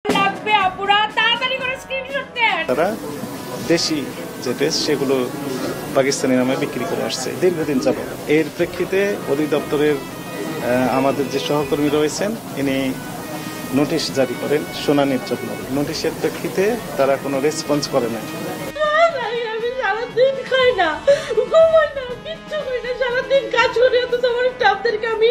লাগবে আপুরা, তাড়াতাড়ি করে স্ক্রিনশট দেন। তারা দেশি যে ড্রেস সেগুলো পাকিস্তানি নামে বিক্রি করে আসছে দীর্ঘদিন যাবত। এর প্রেক্ষিতে অধিদপ্তরের আমাদের যে সহকর্মী রয়েছেন ইনি নোটিশ জারি করেন শুনানির জন্য। নোটিশের প্রেক্ষিতে তারা কোনো রেসপন্স করে না। আমি সারাদিন খাই না, ঘুমাই না, কিচ্ছু করি না, সারাদিন কাজ করি। অথচ আমার স্টাফদেরকে আমি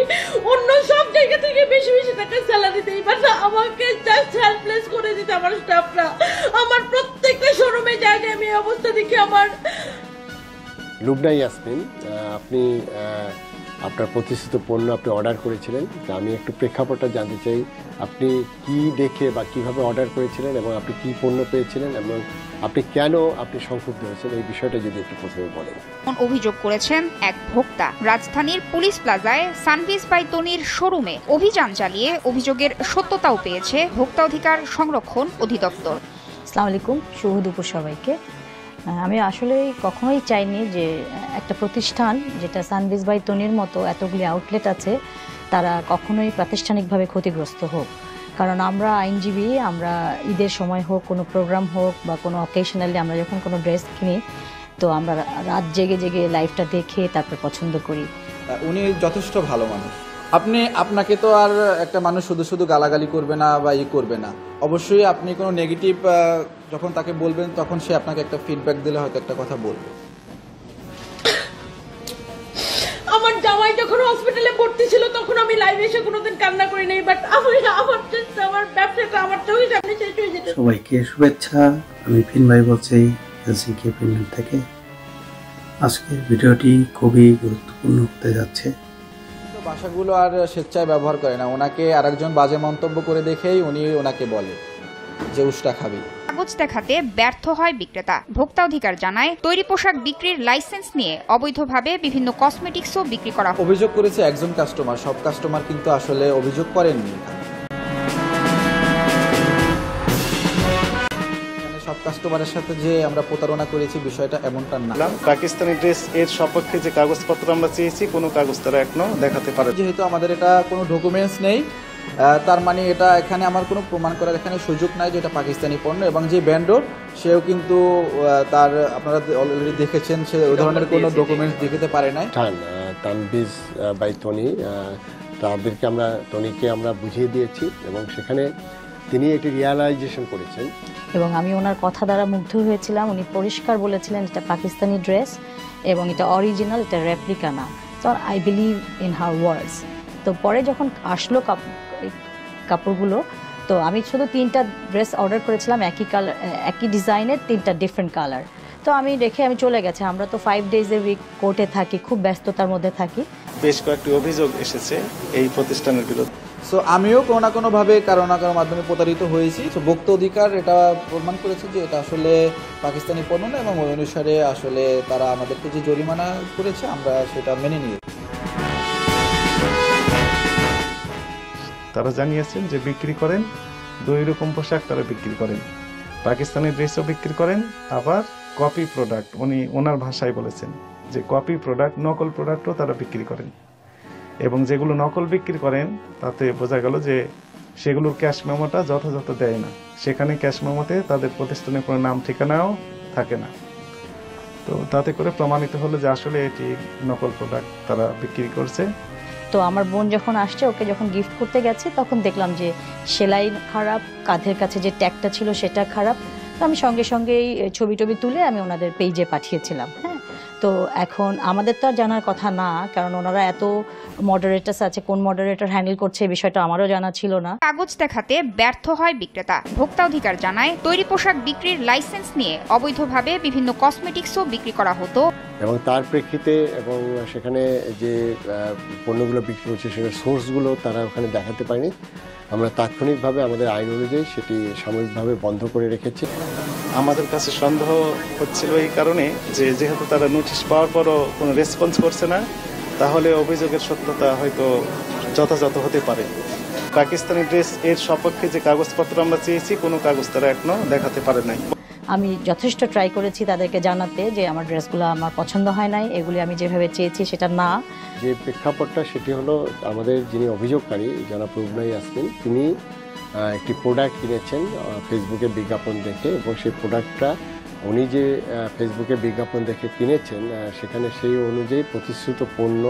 অন্য সব জায়গা থেকে বেশি বেশি টাকা স্যালারি দিই, বাট আমাকে জাস্ট হেল্পলেস করে দিতে আমার স্টাফরা। আমার প্রত্যেকটা শোরুমে যায় যে আমি এই অবস্থা দেখি আমার। লুবনা ইয়াসমিন, আপনি আপনার প্রতিষ্ঠিত পণ্য আপনি অর্ডার করেছিলেন। আমি একটু প্রেক্ষাপটটা জানতে চাই, আপনি কি দেখে বা কিভাবে অর্ডার করেছিলেন এবং আপনি কি পণ্য পেয়েছিলেন এবং আপনি কেন সংক্ষুব্ধ হয়েছেন, এই বিষয়টা যদি একটু প্রথমে বলেন। অভিযোগ করেছেন এক ভোক্তা। রাজধানীর পুলিশ প্লাজায় সানভিজ বাই তনির শোরুমে অভিযান চালিয়ে অভিযোগের সত্যতাও পেয়েছে ভোক্তা অধিকার সংরক্ষণ অধিদপ্তর। আসসালামু আলাইকুম, শুভ দুপুর সবাইকে। আমি আসলে কখনোই চাইনি যে একটা প্রতিষ্ঠান যেটা সানভিজ বাই তনির মতো এতগুলি আউটলেট আছে তারা কখনোই প্রাতিষ্ঠানিকভাবে ক্ষতিগ্রস্ত হোক। কারণ আমরা আইনজীবী, আমরা ঈদের সময় হোক, কোনো প্রোগ্রাম হোক বা কোনো অকেশনালি আমরা যখন কোনো ড্রেস কিনি তো আমরা রাত জেগে জেগে লাইভটা দেখে তারপর পছন্দ করি। উনি যথেষ্ট ভালো মানুষ। আপনাকে তো আর একটা মানুষ শুধু শুধু গালাগালি করবে না বা করবে না। অবশ্যই আপনি কোনো নেগেটিভ যখন তাকে বলবেন তখন সে আপনাকে একটা ফিডব্যাক দিলে হয়তো একটা কথা বলবে। আমার জামাই যখন হসপিটালে ভর্তি ছিল তখন আমি লাইভে এসে কোনোদিন কান্না করি নাই, বাট আমার ব্যবসাটা আমার চোখের সামনে শেষ হয়ে যেত। সবাইকে শুভেচ্ছা, আমি ফিন ভাই বলছি হেলসিঙ্কি ফিনল্যান্ড থেকে। আজকের ভিডিওটি খুবই গুরুত্বপূর্ণ হতে যাচ্ছে। ভাষাগুলো আর স্বেচ্ছায় ব্যবহার করে না, ওনাকে আরেকজন বাজে মন্তব্য করে দেখেই উনি ওনাকে বলে যে উষ্টা খাবি। কাগজ দেখাতে ব্যর্থ হয় বিক্রেতা। ভোক্তা অধিকার জানায়, তৈরি পোশাক বিক্রির লাইসেন্স নিয়ে অবৈধভাবে বিভিন্ন কসমেটিক্সও বিক্রি করা হয়। অভিযোগ করেছে একজন কাস্টমার, সব কাস্টমার কিন্তু আসলে অভিযোগ করেননি। সব কাস্টমারের সাথে যে আমরা প্রতারণা করেছি বিষয়টা এমনটা না। পাকিস্তানি ড্রেস এর সপক্ষে যে কাগজপত্র আমরা চেয়েছি কোনো কাগজ তারা এখনো দেখাতে পারে। যেহেতু আমাদের এটা কোনো ডকুমেন্টস নেই, তার মানে এটা এখানে আমার কোনো প্রমাণ করার এখানে সুযোগ নাই যে এটা পাকিস্তানি পণ্য। এবং যে ব্যান্ডর সেও কিন্তু তার আপনারা অলরেডি দেখেছেন, সে ওই ধরনের কোনো ডকুমেন্টস দেখাতে পারে নাই। সানভিজ বাই তনি, তাদেরকে তনিকে আমরা বুঝিয়ে দিয়েছি এবং সেখানে তিনি এটি রিয়ালাইজেশন করেছেন এবং আমি ওনার কথা দ্বারা মুগ্ধ হয়েছিলাম। উনি পরিষ্কার বলেছিলেন এটা পাকিস্তানি ড্রেস এবং এটা অরিজিনাল, এটা রেপ্লিকা না। So I believe in her words. তো পরে যখন আসলো কাপড়গুলো, তো আমি শুধু 3টা ড্রেস অর্ডার করেছিলাম একই কালার, একই ডিজাইনের 3টা ডিফারেন্ট কালার। তো আমি চলে গেছে। আমরা তো 5 days a week কোর্টে থাকি, খুব ব্যস্ততার মধ্যে থাকি। বেশ কয়েকটি অভিযোগ এসেছে এই প্রতিষ্ঠানের বিরুদ্ধে। সো আমিও কোনো না কোনোভাবে কারো না কারোর মাধ্যমে প্রতারিত হয়েছি। তো ভোক্তা অধিকার এটা প্রমাণ করেছে যে এটা আসলে পাকিস্তানি পণ্য না, এবং ওই অনুসারে আসলে তারা আমাদেরকে যে জরিমানা করেছে আমরা সেটা মেনে নিয়েছি। তারা জানিয়েছেন যে বিক্রি করেন 2 রকম পোশাক তারা বিক্রি করেন, পাকিস্তানি ড্রেসও বিক্রি করেন, আবার কপি প্রোডাক্ট, উনি ওনার ভাষায় বলেছেন যে কপি প্রোডাক্ট, নকল প্রোডাক্টও তারা বিক্রি করেন। এবং যেগুলো নকল বিক্রি করেন তাতে বোঝা গেল যে সেগুলোর ক্যাশ মেমোটা যথাযথ দেয় না, সেখানে ক্যাশ মেমোতে তাদের প্রতিষ্ঠানের কোনো নাম ঠিকানাও থাকে না। তো তাতে করে প্রমাণিত হলো যে আসলে এটি নকল প্রোডাক্ট তারা বিক্রি করছে। তো আমার বোন যখন আসছে, ওকে যখন গিফট করতে গেছে তখন দেখলাম যে সেলাই খারাপ, কাঁধের কাছে যে ট্যাগটা ছিল সেটা খারাপ। তো আমি সঙ্গে সঙ্গেই ছবি তুলে আমি ওনাদের পেজে পাঠিয়েছিলাম। হ্যাঁ, তো এখন আমাদের তো আর জানার কথা না, কারণ ওনারা এত মডারেটার্স আছে, কোন মডারেটর হ্যান্ডেল করছে এই বিষয়টা আমারও জানা ছিল না। কাগজ দেখাতে ব্যর্থ হয় বিক্রেতা। ভোক্তা অধিকার জানায়, তৈরি পোশাক বিক্রির লাইসেন্স নিয়ে অবৈধভাবে বিভিন্ন কসমেটিক্সও বিক্রি করা হতো এবং তার প্রেক্ষিতে এবং সেখানে যে পণ্যগুলো বিক্রি করছে সেটার সোর্সগুলো তারা ওখানে দেখাতে পারেনি। আমরা তাৎক্ষণিকভাবে আমাদের আইন অনুযায়ী সেটি সাময়িকভাবে বন্ধ করে রেখেছি। আমাদের কাছে সন্দেহ হচ্ছিল এই কারণে যে যেহেতু তারা নোটিশ পাওয়ার পরও কোনো রেসপন্স করছে না, তাহলে অভিযোগের সত্যতা হয়তো যথাযথ হতে পারে। পাকিস্তানি ড্রেস এর সপক্ষে যে কাগজপত্র আমরা চেয়েছি কোনো কাগজ তারা এখনো দেখাতে পারে নাই। আমি যথেষ্ট ট্রাই করেছি তাদেরকে জানাতে যে আমার ড্রেসগুলো আমার পছন্দ হয় নাই, এগুলি আমি যেভাবে চেয়েছি সেটা না। যে প্রেক্ষাপটটা সেটি হলো, আমাদের যিনি অভিযোগকারী জনাব লুবনা ইয়াসমিন, তিনি একটি প্রোডাক্ট কিনেছেন ফেসবুকে বিজ্ঞাপন দেখে, এবং সেই প্রোডাক্টটা উনি যে ফেসবুকে বিজ্ঞাপন দেখে কিনেছেন সেখানে সেই অনুযায়ী প্রতিশ্রুত পণ্য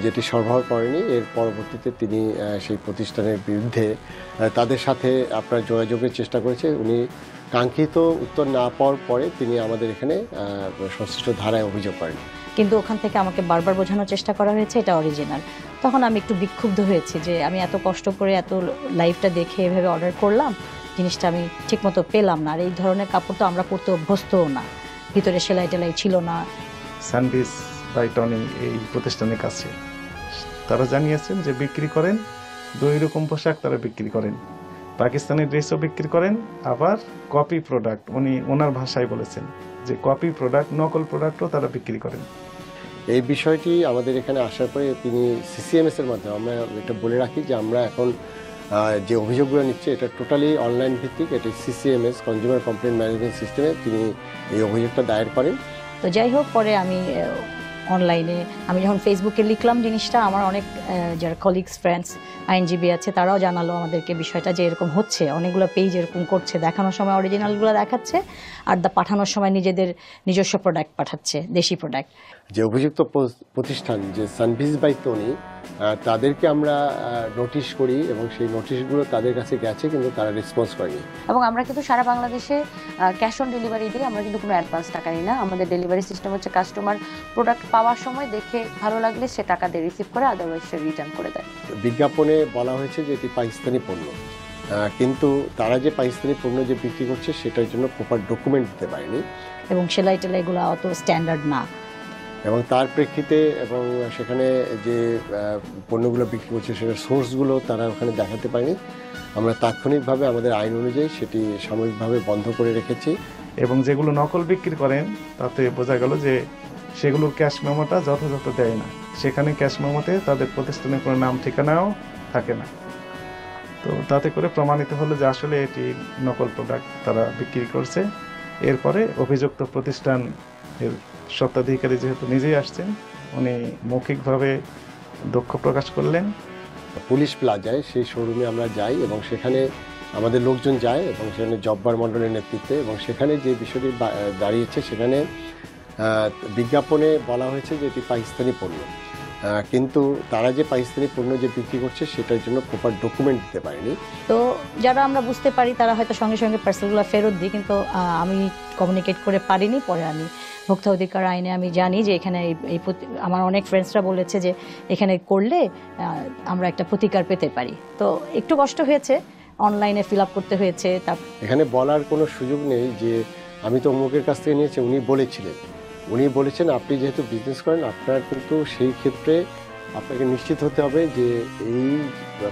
যেটি সরবরাহ করেনি, এর পরবর্তীতে তিনি সেই প্রতিষ্ঠানের বিরুদ্ধে তাদের সাথে আপনার যোগাযোগের চেষ্টা করেছে। উনি কাঙ্ক্ষিত উত্তর না পাওয়ার পরে তিনি আমাদের এখানে সংশ্লিষ্ট ধারায় অভিযোগ করেন। কিন্তু ওখান থেকে আমাকে বারবার বোঝানোর চেষ্টা করা হয়েছে এটা অরিজিনাল। তখন আমি একটু বিক্ষুব্ধ হয়েছি যে আমি এত কষ্ট করে এত লাইভটা দেখে এভাবে অর্ডার করলাম, জিনিসটা আমি ঠিকমতো পেলাম না। আর এই ধরনের কাপড় তো আমরা পরতে অভ্যস্তও না, ভিতরে সেলাই টেলাই ছিল না। সানভিস বাই টনি এই প্রতিষ্ঠানের কাছে তারা জানিয়েছেন যে বিক্রি করেন 2 রকম পোশাক, তারা বিক্রি করেন পাকিস্তানি ড্রেসও বিক্রি করেন, আবার কপি প্রোডাক্ট উনি ওনার ভাষায় বলেছেন যে কপি প্রোডাক্ট নকল প্রোডাক্টও তারা বিক্রি করেন। এই বিষয়টি আমাদের এখানে আসার পরে তিনি সিসিএমএস এর মাধ্যমে, আমরা এটা বলে রাখি যে আমরা এখন যে অভিযোগগুলো নিচ্ছি এটা টোটালি অনলাইন ভিত্তিক, এটি সিসিএমএস কনজিউমার কমপ্লেন্ট ম্যানেজমেন্ট সিস্টেমে তিনি এই অভিযোগটা দায়ের করেন। তো যাই হোক, পরে আমি অনলাইনে আমি যখন ফেসবুকে লিখলাম জিনিসটা, আমার অনেক যারা কলিগস ফ্রেন্ডস আইনজীবী আছে তারাও জানালো আমাদেরকে বিষয়টা যে এরকম হচ্ছে, অনেকগুলো পেজ এরকম করছে, দেখানোর সময় অরিজিনালগুলো দেখাচ্ছে আর পাঠানোর সময় নিজেদের নিজস্ব প্রোডাক্ট পাঠাচ্ছে, দেশি প্রোডাক্ট। যে অভিযুক্ত প্রতিষ্ঠান যে সানভিস বাই টনি, তাদেরকে আমরা নোটিশ করি এবং সেই নোটিশগুলো তাদের কাছে গেছে, কিন্তু তারা রেসপন্স করেনি। এবং আমরা কিন্তু সারা বাংলাদেশে ক্যাশ অন ডেলিভারি দিই, আমরা কিন্তু কোনো অ্যাডভান্স টাকা নিই না। আমাদের ডেলিভারি সিস্টেম হচ্ছে কাস্টমার প্রোডাক্ট পাওয়ার সময় দেখে ভালো লাগলে সে টাকা দিয়ে রিসিভ করে, আদারওয়াইজ সে রিটার্ন করে দেয়। বিজ্ঞাপনে বলা হয়েছে যে এটি পাকিস্তানি পণ্য, কিন্তু তারা যে পাকিস্তানি পণ্য যে বিক্রি করছে সেটার জন্য প্রপার ডকুমেন্ট দিতে পারেনি, এবং সেলাই টেলাইগুলো অত স্ট্যান্ডার্ড না, এবং তার প্রেক্ষিতে এবং সেখানে যে পণ্যগুলো বিক্রি করছে সেটার সোর্সগুলো তারা ওখানে দেখাতে পারেনি। আমরা তাৎক্ষণিকভাবে আমাদের আইন অনুযায়ী সেটি সাময়িকভাবে বন্ধ করে রেখেছি। এবং যেগুলো নকল বিক্রি করেন তাতে বোঝা গেল যে সেগুলোর ক্যাশ মেমোটা যথাযথ দেয় না, সেখানে ক্যাশ মেমোতে তাদের প্রতিষ্ঠানের কোনো নাম ঠিকানাও থাকে না। তো তাতে করে প্রমাণিত হলো যে আসলে এটি নকল প্রোডাক্ট তারা বিক্রি করছে। এরপরে অভিযুক্ত প্রতিষ্ঠান এর স্বত্বাধিকারী যেহেতু নিজেই আসছেন, উনি মৌখিকভাবে দুঃখ প্রকাশ করলেন। পুলিশ প্লাজায় সেই শোরুমে আমরা যাই এবং সেখানে আমাদের লোকজন যায় এবং সেখানে জব্বার মণ্ডলের নেতৃত্বে, এবং সেখানে যে বিষয়টি দাঁড়িয়েছে সেখানে বিজ্ঞাপনে বলা হয়েছে যে এটি পাকিস্তানি পণ্য, কিন্তু তারা যে পাকিস্তানি পণ্য যে বিক্রি করছে সেটার জন্য প্রপার ডকুমেন্ট দিতে পারেনি। তো যারা আমরা বুঝতে পারি তারা হয়তো সঙ্গে সঙ্গে পার্সেলগুলো ফেরত দিই, কিন্তু আমি কমিউনিকেট করে পারিনি। পরে আমি ভোক্তা অধিকার আইনে আমি জানি যে এখানে এই আমার অনেক ফ্রেন্ডসরা বলেছে যে এখানে করলে আমরা একটা প্রতিকার পেতে পারি। তো একটু কষ্ট হয়েছে, অনলাইনে ফিল আপ করতে হয়েছে। এখানে বলার কোনো সুযোগ নেই যে আমি তো অমুকের কাছ থেকে নিয়েছি, উনি বলেছেন আপনি যেহেতু বিজনেস করেন আপনার কিন্তু সেই ক্ষেত্রে আপনাকে নিশ্চিত হতে হবে যে এই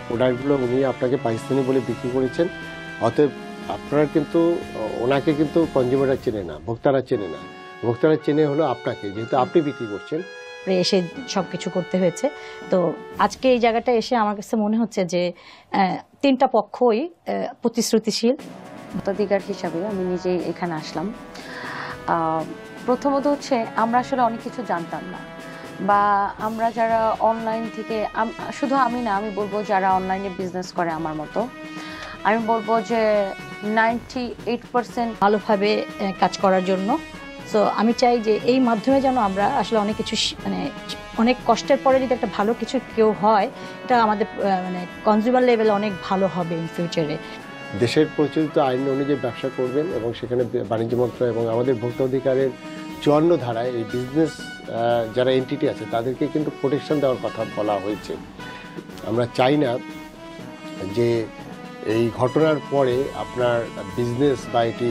প্রোডাক্টগুলো উনি আপনাকে পাকিস্তানি বলে বিক্রি করেছেন, অতএব আপনারা কিন্তু ওনাকে কিন্তু কনজিউমাররা চেনে না, ভোক্তারা চেনে না, ভোক্তারা চেনে হলো আপনাকে, যেহেতু আপনি বিক্রি করছেন। এসে সব কিছু করতে হয়েছে। তো আজকে এই জায়গাটা এসে আমার কাছে মনে হচ্ছে যে তিনটা পক্ষই প্রতিশ্রুতিশীল। ভোক্তাধিকার হিসাবে আমি নিজেই এখানে আসলাম। প্রথমত হচ্ছে আমরা আসলে অনেক কিছু জানতাম না, বা আমরা যারা অনলাইন থেকে, শুধু আমি না, আমি বলবো যারা অনলাইনে বিজনেস করে আমার মতো, আমি বলবো যে 98% ভালোভাবে কাজ করার জন্য। সো আমি চাই যে এই মাধ্যমে যেন আমরা আসলে অনেক কিছু অনেক কষ্টের পরে যদি একটা ভালো কিছু কেউ হয়, এটা আমাদের কনজিউমার লেভেলে অনেক ভালো হবে ইন ফিউচারে। দেশের প্রচলিত আইন অনুযায়ী ব্যবসা করবেন এবং সেখানে বাণিজ্য মন্ত্রণালয় এবং আমাদের ভোক্তা অধিকারের 54 ধারায় এই বিজনেস যারা এন্টিটি আছে তাদেরকে কিন্তু প্রোটেকশন দেওয়ার কথা বলা হয়েছে। আমরা চাই না যে এই ঘটনার পরে আপনার বিজনেস বা এটি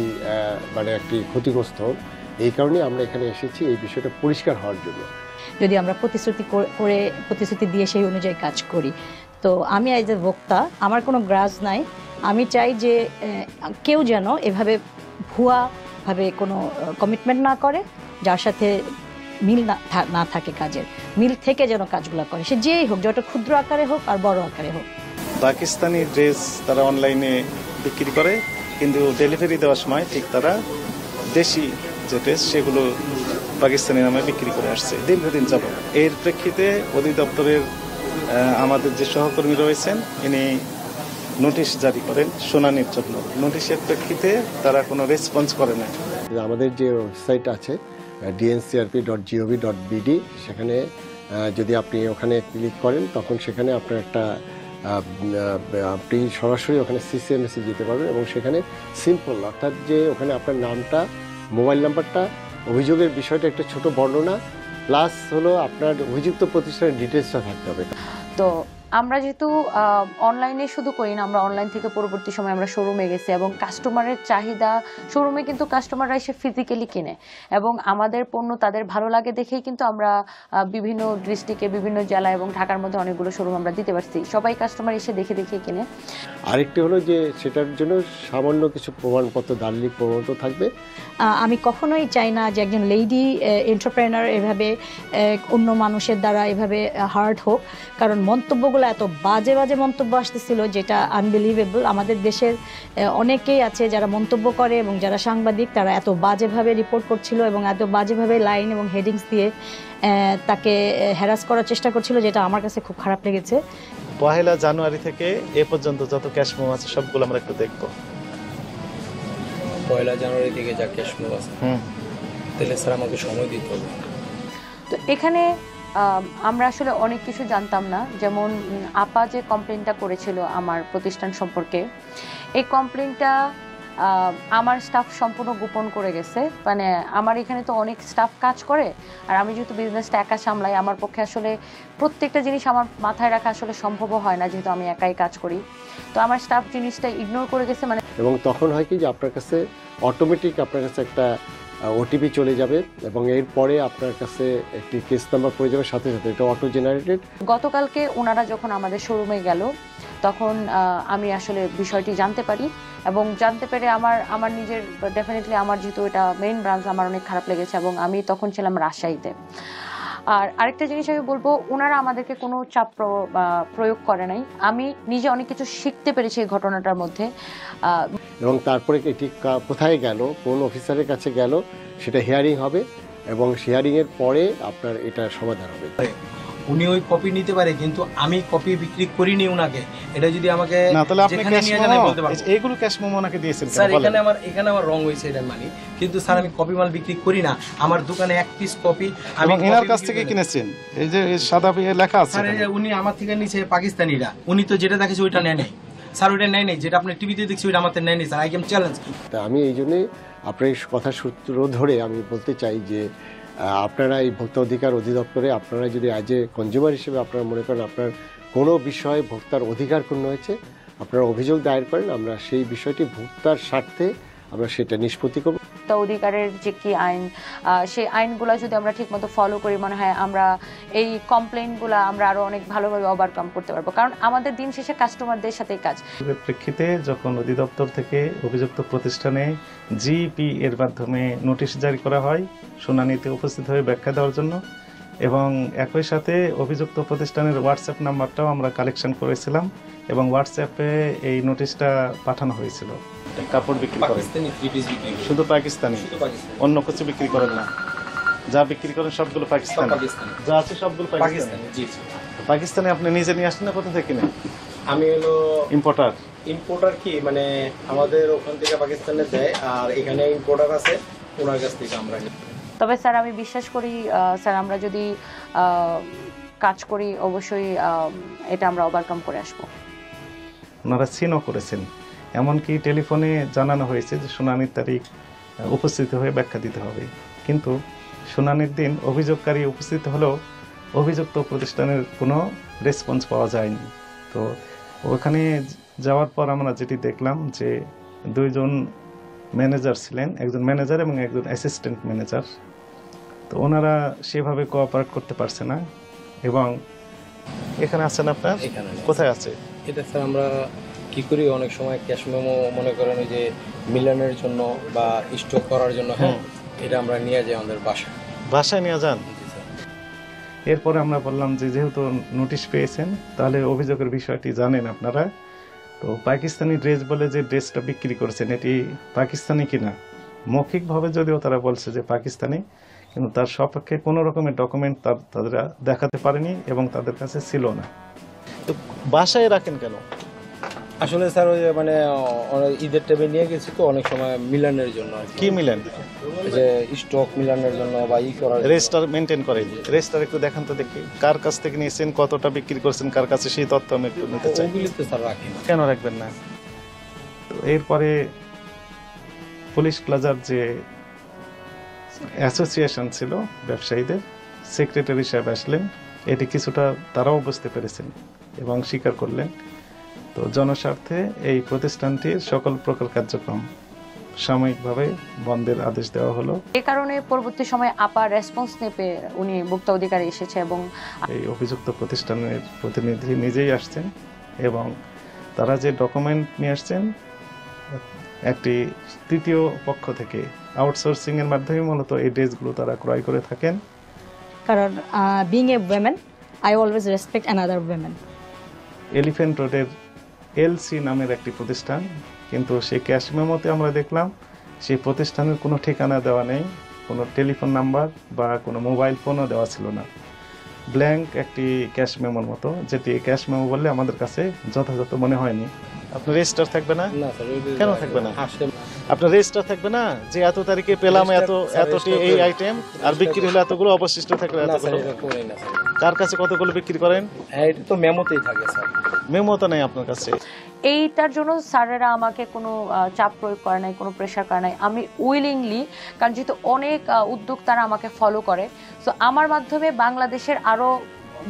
একটি ক্ষতিগ্রস্ত। এই কারণে আমরা এখানে এসেছি এই বিষয়টা পরিষ্কার হওয়ার জন্য। যদি আমরা প্রতিশ্রুতি দিয়ে সেই অনুযায়ী কাজ করি, তো আমি এজ এ ভোক্তা আমার কোনো গ্রাজ নাই। আমি চাই যে কেউ যেন এভাবে ভুয়াভাবে কোনো কমিটমেন্ট না করে, যার সাথে মিল না থাকে, কাজের মিল থেকে যেন কাজগুলো করে, সে যেই হোক, যত ক্ষুদ্র আকারে হোক আর বড় আকারে হোক। পাকিস্তানি ড্রেস তারা অনলাইনে বিক্রি করে, কিন্তু ডেলিভারি দেওয়ার সময় ঠিক তারা দেশি যে ড্রেস সেগুলো পাকিস্তানি নামে বিক্রি করে আসছে দীর্ঘদিন যাবত। এর প্রেক্ষিতে অধিদপ্তরের আমাদের যে সহকর্মী রয়েছেন, ইনি নোটিশ জারি করেন শুনানির জন্য। নোটিশের প্রেক্ষিতে তারা কোনো রেসপন্স করে না। আমাদের যে ওয়েবসাইট আছে dncrp.gov.bd, সেখানে যদি আপনি ওখানে ক্লিক করেন তখন সেখানে আপনার একটা আপনি সরাসরি ওখানে সিসিএমএসে যেতে পারবেন এবং সেখানে সিম্পল, অর্থাৎ যে ওখানে আপনার নামটা, মোবাইল নাম্বারটা, অভিযোগের বিষয়টা একটা ছোট বর্ণনা প্লাস হলো আপনার অভিযুক্ত প্রতিষ্ঠানের ডিটেলসটা থাকতে হবে। তো আমরা যেহেতু অনলাইনে শুধু করি না, আমরা অনলাইন থেকে পরবর্তী সময় আমরা শোরুমে গেছি এবং কাস্টমারের চাহিদা, শোরুমে কিন্তু কাস্টমাররা এসে ফিজিক্যালি কিনে এবং আমাদের পণ্য তাদের ভালো লাগে দেখেই কিন্তু আমরা বিভিন্ন ডিস্ট্রিক্টে, বিভিন্ন জেলা এবং ঢাকার মধ্যে অনেকগুলো শোরুম আমরা দিতে পারছি। সবাই কাস্টমার এসে দেখে দেখে কিনে। আরেকটি হলো যে সেটার জন্য সামান্য কিছু প্রমাণপত্র, দালিলিক প্রমাণপত্র থাকবে। আমি কখনোই চাই না যে একজন লেডি এন্টারপ্রেনার এভাবে অন্য মানুষের দ্বারা এভাবে হার্ট হোক, কারণ মন্তব্যগুলো এত বাজে বাজে মন্তব্য আসতেছিল যেটা আনবিলিভেবল। আমাদের দেশের অনেকেই আছে যারা মন্তব্য করে এবং যারা সাংবাদিক তারা এত বাজেভাবে রিপোর্ট করছিল এবং এত বাজেভাবে লাইন এবং হেডিংস দিয়ে তাকে হ্যারাস করার চেষ্টা করছিল, যেটা আমার কাছে খুব খারাপ লেগেছে। 1 জানুয়ারি থেকে এ পর্যন্ত যত ক্যাশ মেমো আছে সবগুলো আমরা একটু দেখবো। 1 জানুয়ারি থেকে যা ক্যাশ মেমো আছে, তাহলে স্যার আমাকে সময় দিতে হবে। তো এখানে আমরা আসলে অনেক কিছু জানতাম না, যেমন আপা যে কমপ্লেনটা করেছিল আমার প্রতিষ্ঠান সম্পর্কে, এই কমপ্লেনটা আমার স্টাফ সম্পূর্ণ গোপন করে গেছে। মানে আমার এখানে তো অনেক স্টাফ কাজ করে, আর আমি যেহেতু বিজনেসটা একা সামলাই, আমার পক্ষে আসলে প্রত্যেকটা জিনিস আমার মাথায় রাখা আসলে সম্ভবও হয় না, যেহেতু আমি একাই কাজ করি। তো আমার স্টাফ জিনিসটা ইগনোর করে গেছে। মানে এবং তখন হয় কি যে আপনার কাছে অটোমেটিক আপনার কাছে একটা ওটিপি চলে যাবে এবং এরপরে আপনার কাছে একটি কেস নাম্বার পড়ে যাবে সাথে সাথে, এটা অটো জেনারেটেড। গতকালকে ওনারা যখন আমাদের শোরুমে গেল তখন আমি আসলে বিষয়টি জানতে পারি এবং জানতে পেরে আমার নিজের ডেফিনেটলি আমার যেহেতু এটা মেইন ব্রাঞ্চ, আমার অনেক খারাপ লেগেছে এবং আমি তখন ছিলাম রাজশাহীতে। আর আরেকটা জিনিস আমি বলবো, ওনারা আমাদেরকে কোনো চাপ প্রয়োগ করে নাই। আমি নিজে অনেক কিছু শিখতে পেরেছি এই ঘটনাটার মধ্যে। এবং তারপরে এটি কোথায় গেল, কোন অফিসারের কাছে গেল, সেটা হিয়ারিং হবে এবং হিয়ারিংয়ের পরে আপনার এটা সমাধান হবে। উনি ওই কপি নিতে পারে, কিন্তু আমি কপি বিক্রি করিনি উনাকে। এটা যদি আমাকে না, তাহলে আপনি যেখানে নিয়ে যান বলতে পারবো। এইগুলো ক্যাশ মেমো ওনাকে দিয়েছেন কেন স্যার বলেন? এখানে আমার রং হয়েছে, এটা মানি, কিন্তু স্যার আমি কপি মাল বিক্রি করি না। আমার দোকানে এক পিস কপি আমি এনার কাছ থেকে কিনেছেন, এই যে সাদা লেখা আছে। স্যার উনি আমার থেকে নিচে পাকিস্তানিরা, উনি তো যেটা দেখেছে ওইটা নেয় নাই স্যার, ওইটা নেয় নাই, যেটা আপনি টিভিতে দেখছি ওইটা আমাদের নেয় নাই স্যার। I can challenge. তা আমি এই জন্যই আপনার কথা সূত্র ধরে আমি বলতে চাই যে আপনারা এই ভোক্তা অধিকার অধিদপ্তরে আপনারা যদি অ্যাজ এ কনজিউমার হিসেবে আপনারা মনে করেন আপনার কোনো বিষয়ে ভোক্তার অধিকার ক্ষুণ্ণ হয়েছে, আপনারা অভিযোগ দায়ের করেন, আমরা সেই বিষয়টি ভোক্তার স্বার্থে আমরা সেটা নিষ্পত্তি করব। তো অধিকারের যে কি আইন, সেই আইনগুলো যদি আমরা ঠিকমতো ফলো করি, মনে হয় আমরা এই কমপ্লেইনগুলো আমরা আরো অনেক ভালোভাবে ওভারকাম করতে পারবো, কারণ আমাদের দিন শেষে কাস্টমারদের সাথেই কাজ। প্রেক্ষিতে যখন অধিদপ্তর থেকে অভিযুক্ত প্রতিষ্ঠানে জিপি এর মাধ্যমে নোটিশ জারি করা হয় শুনানিতে উপস্থিত হয়ে ব্যাখ্যা দেওয়ার জন্য, এবং একই সাথে অভিযুক্ত প্রতিষ্ঠানের হোয়াটসঅ্যাপ নাম্বারটাও আমরা কালেকশন করেছিলাম এবং হোয়াটসঅ্যাপে এই নোটিশটা পাঠানো হয়েছিল। কাপড় বিক্রি করেন শুধু পাকিস্তানি, অন্য কিছু বিক্রি করেন না? যা বিক্রি করেন সবগুলো পাকিস্তানি, যা আছে সবগুলো পাকিস্তানি। পাকিস্তানি আপনি নিজে নিয়ে আসেন না কোথা থেকে নেন? আমি হলো ইম্পোর্টার কি মানে আমাদের ওখান থেকে পাকিস্তানে দেয়, আর এখানে ইম্পোর্টার আছে, ওনার কাছ থেকে আমরা নিই। তবে স্যার আমি বিশ্বাস করি স্যার আমরা যদি কাজ করি অবশ্যই এটা আমরা ওভারকাম করে আসবো। ওনারা সিনও করেছেন, এমনকি টেলিফোনে জানানো হয়েছে যে শুনানির তারিখ উপস্থিত হয়ে ব্যাখ্যা দিতে হবে, কিন্তু শুনানির দিন অভিযোগকারী উপস্থিত হলেও অভিযুক্ত প্রতিষ্ঠানের কোনো রেসপন্স পাওয়া যায়নি। তো ওখানে যাওয়ার পর আমরা যেটি দেখলাম যে 2 জন ম্যানেজার ছিলেন, একজন ম্যানেজার এবং একজন অ্যাসিস্ট্যান্ট ম্যানেজার। তো ওনারা সেভাবে কোঅপারেট করতে পারছে না। এবং এখানে আছেন আপনার, কোথায় আছে এটা স্যার? আমরা কি করি, অনেক সময় ক্যাশ মেমো মনে করেন ওই যে মিলানের জন্য বা স্টক করার জন্য, হ্যাঁ, এটা আমরা নিয়ে যাই আমাদের বাসায় নিয়ে যান। এরপরে আমরা বললাম যে যেহেতু নোটিশ পেয়েছেন তাহলে অভিযোগের বিষয়টি জানেন আপনারা। তো পাকিস্তানি ড্রেস বলে যে ড্রেসটা বিক্রি করেছেন এটি পাকিস্তানি কিনা, মৌখিকভাবে যদিও তারা বলছে যে পাকিস্তানি, কিন্তু তার সপক্ষে কোনো রকমের ডকুমেন্ট তারা দেখাতে পারেনি এবং তাদের কাছে ছিল না। তো বাসায় রাখেন কেন? আসলে স্যার ওই মানে ঈদের টাইমে নিয়ে গেছি তো অনেক সময় মিলানের জন্য আর কি মিলেন? যে স্টক মিলানের জন্য বা করার রেজিস্টার মেনটেন করেন, রেজিস্টার একটু দেখান তো দেখি, কার কাছ থেকে নিয়েছেন, কতটা বিক্রি করছেন, কার কাছে, সেই তথ্য আমি একটু নিতে চাই। ওগুলি তো স্যার রাখি না। কেন রাখবেন না? তো এরপরে পুলিশ প্লাজার যে অ্যাসোসিয়েশন ছিল ব্যবসায়ীদের, সেক্রেটারি সাহেব আসলেন, এটি কিছুটা তারাও বুঝতে পেরেছেন এবং স্বীকার করলেন। তো জনস্বার্থে এই প্রতিষ্ঠানটির সকল প্রকার কার্যক্রম সাময়িকভাবে বন্ধের আদেশ দেওয়া হলো। এই কারণে পরবর্তী সময় আপা রেসপন্স নেপে উনি ভোক্তা অধিকারে এসেছে এবং এই অভিযুক্ত প্রতিষ্ঠানের প্রতিনিধি নিজেই আসছেন এবং তারা যে ডকুমেন্ট নিয়ে আসছেন একটি তৃতীয় পক্ষ থেকে আউটসোর্সিং এর মাধ্যমে মূলত এই ড্রেসগুলো তারা ক্রয় করে থাকেন। কারণ being a women I always respect another women. Elephant রোডের এলসি নামের একটি প্রতিষ্ঠান, কিন্তু সেই ক্যাশ মেমোতে আমরা দেখলাম সেই প্রতিষ্ঠানের কোনো ঠিকানা দেওয়া নেই, কোনো টেলিফোন নাম্বার বা কোনো মোবাইল ফোনও দেওয়া ছিল না। ব্ল্যাঙ্ক একটি ক্যাশ মেমোর মতো, যেটি ক্যাশ মেমো বললে আমাদের কাছে যথাযথ মনে হয়নি। আপনার রেজিস্টার থাকবে না? কেন থাকবে না? আপনার রেজিস্টার থাকবে না যে এত তারিখে পেলাম এতটি এই আইটেম, আর বিক্রি হলে এতগুলো, অবশিষ্ট থাকলে এতগুলো। কার কাছে কতগুলো বিক্রি করেন? এটা তো মেমোতেই থাকে স্যার। মেমো তো নেই আপনার কাছে। এইটার জন্য স্যারেরা আমাকে কোনো চাপ প্রয়োগ করে নাই, কোনো প্রেশার করে নাই। আমি উইলিংলি, কারণ যেহেতু অনেক উদ্যোক্তারা আমাকে ফলো করে, সো আমার মাধ্যমে বাংলাদেশের আরও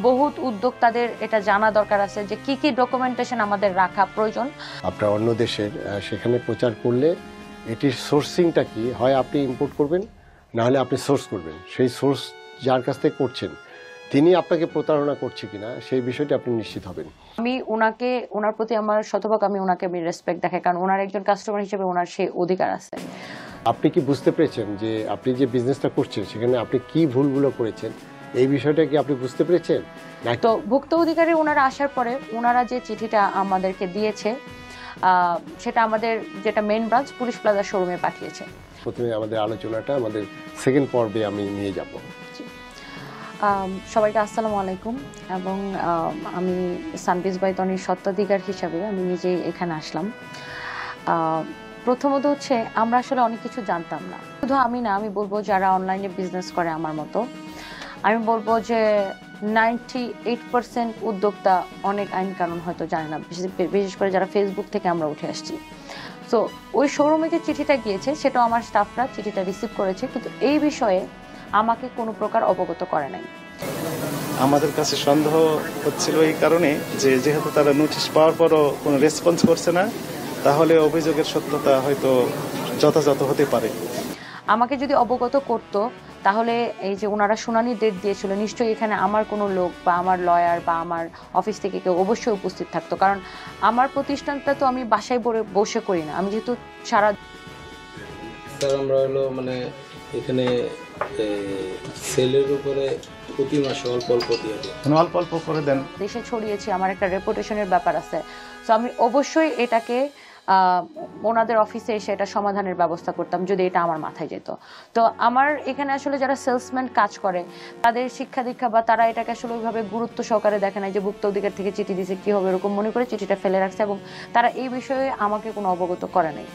বহুত উদ্যোক্তাদের এটা জানা দরকার আছে যে কি কি ডকুমেন্টেশন আমাদের রাখা প্রয়োজন। আপনার অন্য দেশের সেখানে প্রচার করলে এটির সোর্সিংটা কি হয়, আপনি ইম্পোর্ট করবেন, না হলে আপনি সোর্স করবেন। সেই সোর্স যার কাছ থেকে করছেন তিনি আপনাকে প্রতারণা করছে কিনা সেই বিষয়টি আপনি নিশ্চিত হবেন। আমি ওনার প্রতি আমার শতভাগ আমি রেসপেক্ট দেখাই, কারণ ওনার একজন কাস্টমার হিসেবে ওনার সেই অধিকার আছে। আপনি কি বুঝতে পেরেছেন যে আপনি যে বিজনেসটা করছেন সেখানে আপনি কি ভুলগুলো করেছেন, এই বিষয়টা কি আপনি বুঝতে পেরেছেন? তো ভোক্তা অধিকারী ওনারা আসার পরে ওনারা যে চিঠিটা আমাদেরকে দিয়েছে সেটা আমাদের যেটা মেইন ব্রাঞ্চ পুলিশ প্লাজা শোরুমে পাঠিয়েছে। প্রথমে আমাদের আলোচনাটা আমাদের সেকেন্ড পর্বে আমি নিয়ে যাব। সবাইকে আসসালামু আলাইকুম। এবং আমি সানভিজ বাই তনির স্বত্বাধিকার হিসাবে আমি নিজেই এখানে আসলাম। প্রথমত হচ্ছে আমরা আসলে অনেক কিছু জানতাম না, শুধু আমি না, আমি বলবো যারা অনলাইনে বিজনেস করে আমার মতো, আমি বলবো যে 98% উদ্যোক্তা অনেক আইন কানুন হয়তো জানে না, বিশেষ করে যারা ফেসবুক থেকে আমরা উঠে আসছি। সো ওই শোরুমে যে চিঠিটা গিয়েছে সেটাও আমার স্টাফরা চিঠিটা রিসিভ করেছে, কিন্তু এই বিষয়ে আমাকে কোনো প্রকার অবগত করে নাই। আমাদের কাছে সন্দেহ হচ্ছিল এই কারণে যে যেহেতু তারা নোটিশ পাওয়ার পরও কোনো রেসপন্স করছে না, তাহলে অভিযোগের সত্যতা হয়তো যথাযথ হতে পারে। আমাকে যদি অবগত করতো তাহলে এই যে ওনারা শুনানি ডেট দিয়েছিল, নিশ্চয়ই এখানে আমার কোনো লোক বা আমার লয়ার বা আমার অফিস থেকে কেউ অবশ্যই উপস্থিত থাকতো, কারণ আমার প্রতিষ্ঠানটা তো আমি বাসায় বসে করি না, আমি যেহেতু সারা স্যার আমরা হলো মানে এখানে সেলের উপরে প্রতি মাসে অল্প অল্প দিয়ে দিই, অল্প অল্প করে দেন, দেশে ছড়িয়েছি, আমার একটা রেপুটেশনের ব্যাপার আছে। সো আমি অবশ্যই এটাকে ওনাদের অফিসে এসে এটা সমাধানের ব্যবস্থা করতাম যদি এটা আমার মাথায় যেত। তো আমার এখানে আসলে যারা সেলসম্যান কাজ করে তাদের শিক্ষা দীক্ষা বা তারা এটাকে আসলে ওইভাবে গুরুত্ব সহকারে দেখে নাই যে ভোক্তা অধিকার থেকে চিঠি দিছে কি হবে এরকম মনে করে চিঠিটা ফেলে রাখছে, এবং তারা এই বিষয়ে আমাকে কোনো অবগত করে নাই।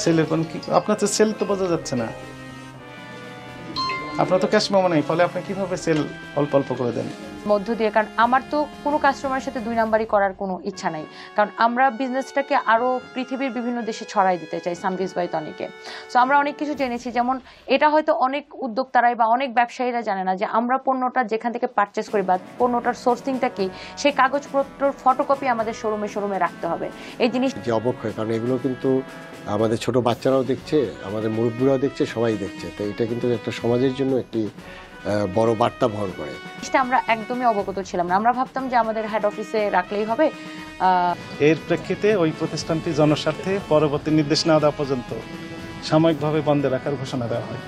সেলের কোন কি, আপনার তো সেল তো বোঝা যাচ্ছে না, আপনার তো ক্যাশ মেমো নেই, ফলে আপনি কিভাবে সেল অল্প অল্প করে দেন মধ্য দিয়ে? কারণ আমার তো কোনো কাস্টমারের সাথে 2 নাম্বারই করার কোনো ইচ্ছা নাই, কারণ আমরা বিজনেসটাকে আরও পৃথিবীর বিভিন্ন দেশে ছড়াই দিতে চাই সানভিজ বাই তনিকে। সো আমরা অনেক কিছু জেনেছি, যেমন এটা হয়তো অনেক উদ্যোক্তারাই বা অনেক ব্যবসায়ীরা জানে না যে আমরা পণ্যটা যেখান থেকে পারচেস করি বা পণ্যটার সোর্সিংটা কি, সেই কাগজপত্রর ফটোকপি আমাদের শোরুমে রাখতে হবে। এই জিনিস যে অবক্ষয়, কারণ এগুলো কিন্তু আমাদের ছোট বাচ্চারাও দেখছে, আমাদের মুরব্বীরাও দেখছে, সবাই দেখছে, তো এটা কিন্তু একটা সমাজের জন্য একটি বড় বার্তা বহন করে। আমরা একদমই অবগত ছিলাম না, আমরা ভাবতাম যে আমাদের হেড অফিসে রাখলেই হবে। এর প্রেক্ষিতে ওই প্রতিষ্ঠানটি জনস্বার্থে পরবর্তী নির্দেশ না দেওয়া পর্যন্ত সাময়িকভাবে বন্ধে রাখার ঘোষণা দেওয়া হয়।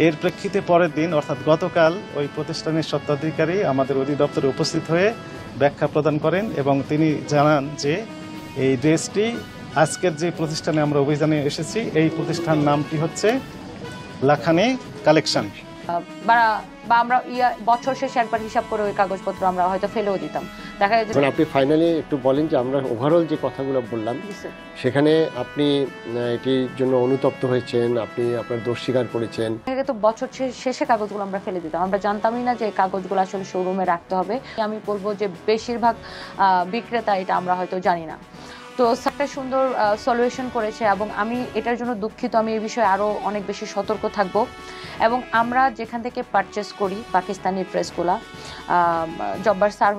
এর প্রেক্ষিতে পরের দিন অর্থাৎ গতকাল ওই প্রতিষ্ঠানের স্বত্বাধিকারী আমাদের অধিদপ্তরে উপস্থিত হয়ে ব্যাখ্যা প্রদান করেন এবং তিনি জানান যে এই ড্রেসটি আজকের যে প্রতিষ্ঠানে আমরা অভিযানে এসেছি এই প্রতিষ্ঠান নামটি হচ্ছে লাখানি কালেকশন। বা আমরা বছর শেষে একবার হিসাব করে ওই কাগজপত্র আমরা হয়তো ফেলেও দিতাম। দেখা যায় যে আপনি ফাইনালি একটু বলেন যে আমরা ওভারঅল যে কথাগুলো বললাম সেখানে আপনি এটির জন্য অনুতপ্ত হয়েছেন, আপনি আপনার দোষ স্বীকার করেছেন। তো বছর শেষে কাগজগুলো আমরা ফেলে দিতাম, আমরা জানতামই না যে কাগজগুলো আসলে শোরুমে রাখতে হবে। আমি বলবো যে বেশিরভাগ বিক্রেতা এটা আমরা হয়তো জানি না। তো একটা সুন্দর সলিউশন করেছে এবং আমি এটার জন্য দুঃখিত। আমি এই বিষয়ে আরও অনেক বেশি সতর্ক থাকব এবং আমরা যেখান থেকে পারচেস করি পাকিস্তানি ড্রেসগুলা, জব্বার স্যার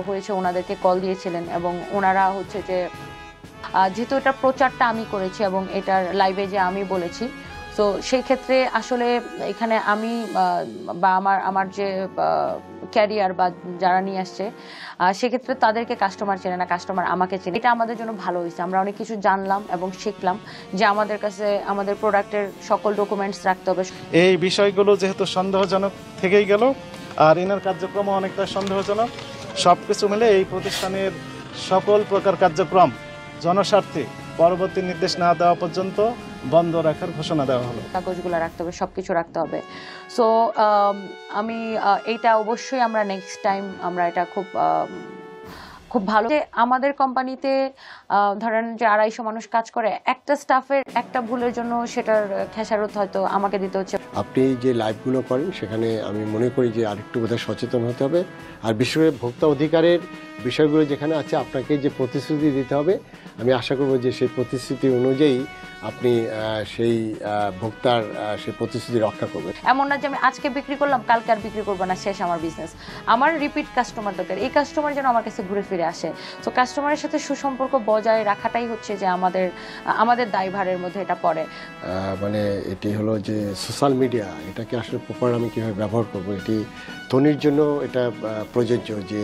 হয়েছে ওনাদেরকে কল দিয়েছিলেন এবং ওনারা হচ্ছে যে যেহেতু এটা প্রচারটা আমি করেছি এবং এটার লাইভে যে আমি বলেছি, তো সেই ক্ষেত্রে আসলে এখানে আমি বা আমার যে ক্যারিয়ার বা যারা নিয়ে আসছে সেক্ষেত্রে তাদেরকে কাস্টমার চেনে না, কাস্টমার আমাকে চেনে। এটা আমাদের জন্য ভালো হয়েছে, আমরা অনেক কিছু জানলাম এবং শিখলাম যে আমাদের কাছে আমাদের প্রোডাক্টের সকল ডকুমেন্টস রাখতে হবে। এই বিষয়গুলো যেহেতু সন্দেহজনক থেকেই গেল আর এনার কার্যক্রম অনেকটা সন্দেহজনক, সব কিছু মিলে এই প্রতিষ্ঠানের সকল প্রকার কার্যক্রম জনস্বার্থে পরবর্তী নির্দেশ না দেওয়া পর্যন্ত বন্ধ রাখার ঘোষণা দেওয়া হলো। কাগজগুলো রাখতে হবে, সবকিছু রাখতে হবে। সো আমি এইটা অবশ্যই আমরা নেক্সট টাইম আমরা এটা খুব ভালো। আমাদের কোম্পানিতে ধরেন যে 250 মানুষ কাজ করে, একটা স্টাফের একটা ভুলের জন্য সেটার খেসারত হয়তো আমাকে দিতে হচ্ছে। আপনি যে লাইভগুলো করেন সেখানে আমি মনে করি যে আরেকটু বোধহয় সচেতন হতে হবে। আর বিশেষ করে ভোক্তা অধিকারের বিষয়গুলো যেখানে আছে আপনাকে যে প্রতিশ্রুতি দিতে হবে, আমি আশা করব যে সেই প্রতিশ্রুতি অনুযায়ী আপনি সেই ভোক্তার সেই প্রতিশ্রুতি রক্ষা করবেন। এমন না যে আমি আজকে বিক্রি করলাম কালকে আর বিক্রি করবো না, শেষ আমার বিজনেস। আমার রিপিট কাস্টমার দরকার, এই কাস্টমার যেন আমার কাছে ঘুরে ফিরে আসে। তো কাস্টমারের সাথে সুসম্পর্ক বজায় রাখাটাই হচ্ছে যে আমাদের দায়ভারের মধ্যে এটা পড়ে। মানে এটি হলো যে সোশ্যাল মিডিয়া, এটাকে আসলে প্রপার আমি কীভাবে ব্যবহার করব, এটি তনির জন্য এটা প্রযোজ্য যে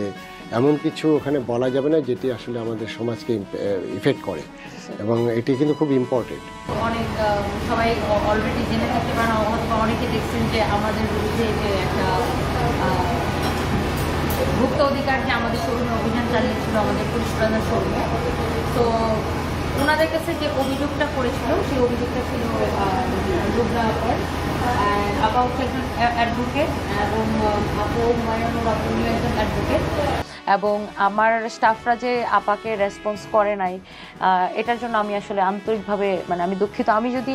এমন কিছু ওখানে বলা যাবে না যেটি আসলে আমাদের সমাজকে ইফেক্ট করে, এবং এটি কিন্তু খুব ইম্পর্টেন্ট। অনেক সবাই অলরেডি জেনে থাকতে পারেন অথবা অনেকে দেখছেন যে আমাদের বিরুদ্ধে যে একটা ভোক্তা অধিকার যে আমাদের শোরুমে অভিযান চালিয়েছিল আমাদের পুলিশ প্লাজার শোরুমে। তো ওনাদের কাছে যে অভিযোগটা করেছিল সেই অভিযোগটা ছিল আপা হচ্ছে একজন অ্যাডভোকেট এবং আপু হুমায়ুনুর আপনি একজন অ্যাডভোকেট, এবং আমার স্টাফরা যে আপাকে রেসপন্স করে নাই এটার জন্য আমি আসলে আন্তরিকভাবে আমি দুঃখিত। আমি যদি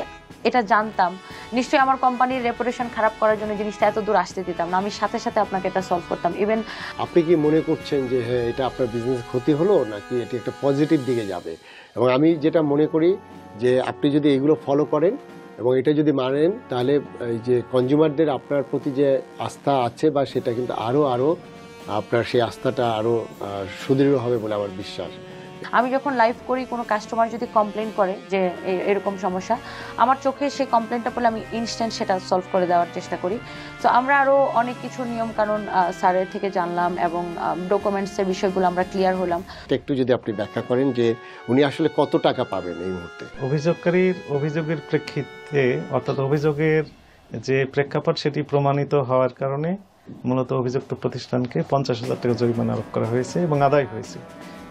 এটা জানতাম নিশ্চয়ই আমার কোম্পানির রেপুটেশন খারাপ করার জন্য জিনিসটা এত দূর আসতে দিতাম না, আমি সাথে সাথে আপনাকে এটা সলভ করতাম। ইভেন আপনি কি মনে করছেন যে হ্যাঁ এটা আপনার বিজনেস ক্ষতি হলো নাকি এটি একটা পজিটিভ দিকে যাবে? এবং আমি যেটা মনে করি যে আপনি যদি এগুলো ফলো করেন এবং এটা যদি মানেন তাহলে এই যে কনজিউমারদের আপনার প্রতি যে আস্থা আছে বা সেটা কিন্তু আরও আপনার সেই আস্থাটা আরও সুদৃঢ় হবে বলে আমার বিশ্বাস। আমি যখন লাইভ করি কোনো কাস্টমার যদি কমপ্লেন করে যে এরকম সমস্যা, আমার চোখে সেই কমপ্লেনটা পড়লে আমি ইনস্ট্যান্ট সেটা সলভ করে দেওয়ার চেষ্টা করি। তো আমরা আরও অনেক কিছু নিয়মকানুন স্যারের থেকে জানলাম এবং ডকুমেন্টসের বিষয়গুলো আমরা ক্লিয়ার হলাম। একটু যদি আপনি ব্যাখ্যা করেন যে উনি আসলে কত টাকা পাবেন এই মুহূর্তে? অভিযোগকারীর অভিযোগের প্রেক্ষিতে অর্থাৎ অভিযোগের যে প্রেক্ষাপট সেটি প্রমাণিত হওয়ার কারণে মূলত অভিযুক্ত প্রতিষ্ঠানকে 50,000 টাকা জরিমানা আরোপ করা হয়েছে এবং আদায় হয়েছে।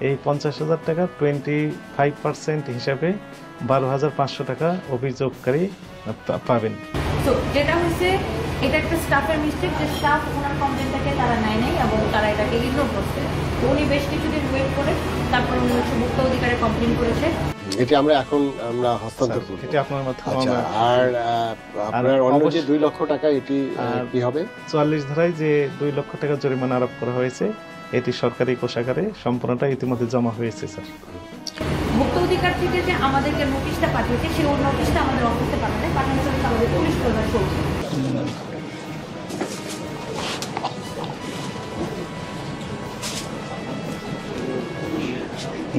এই 50,000 টাকা 25% হিসাবে 12,500 টাকা অভিযোগকারী পাবেন। তো যেটা হয়েছে এটা একটা স্টাফের মিস্টেক, যে স্টাফ ওনার কমপ্লেনটাকে তারা নেয় নাই এবং তারা এটাকে ইগনোর করছে। তো উনি বেশ কিছুদিন ওয়েট করে তারপর উনি ভোক্তা অধিকারে কমপ্লেন করেছে। এটা আমরা হস্তান্তর করি, এটা আপনার মাধ্যমে। আর আপনার অন্য যে 2 লক্ষ টাকা এটি কি হবে? 44 ধারায় যে 2 লক্ষ টাকা জরিমানা আরোপ করা হয়েছে এটি সরকারি কোষাগারে সম্পূর্ণটা ইতিমধ্যে জমা হয়েছে স্যার। ভোক্তা অধিকার থেকে যে আমাদেরকে নোটিশটা পাঠিয়েছে সেই নোটিশটা আমাদের অফিসে পাঠানো হয়েছে আমাদের পুলিশ প্রদান করছে।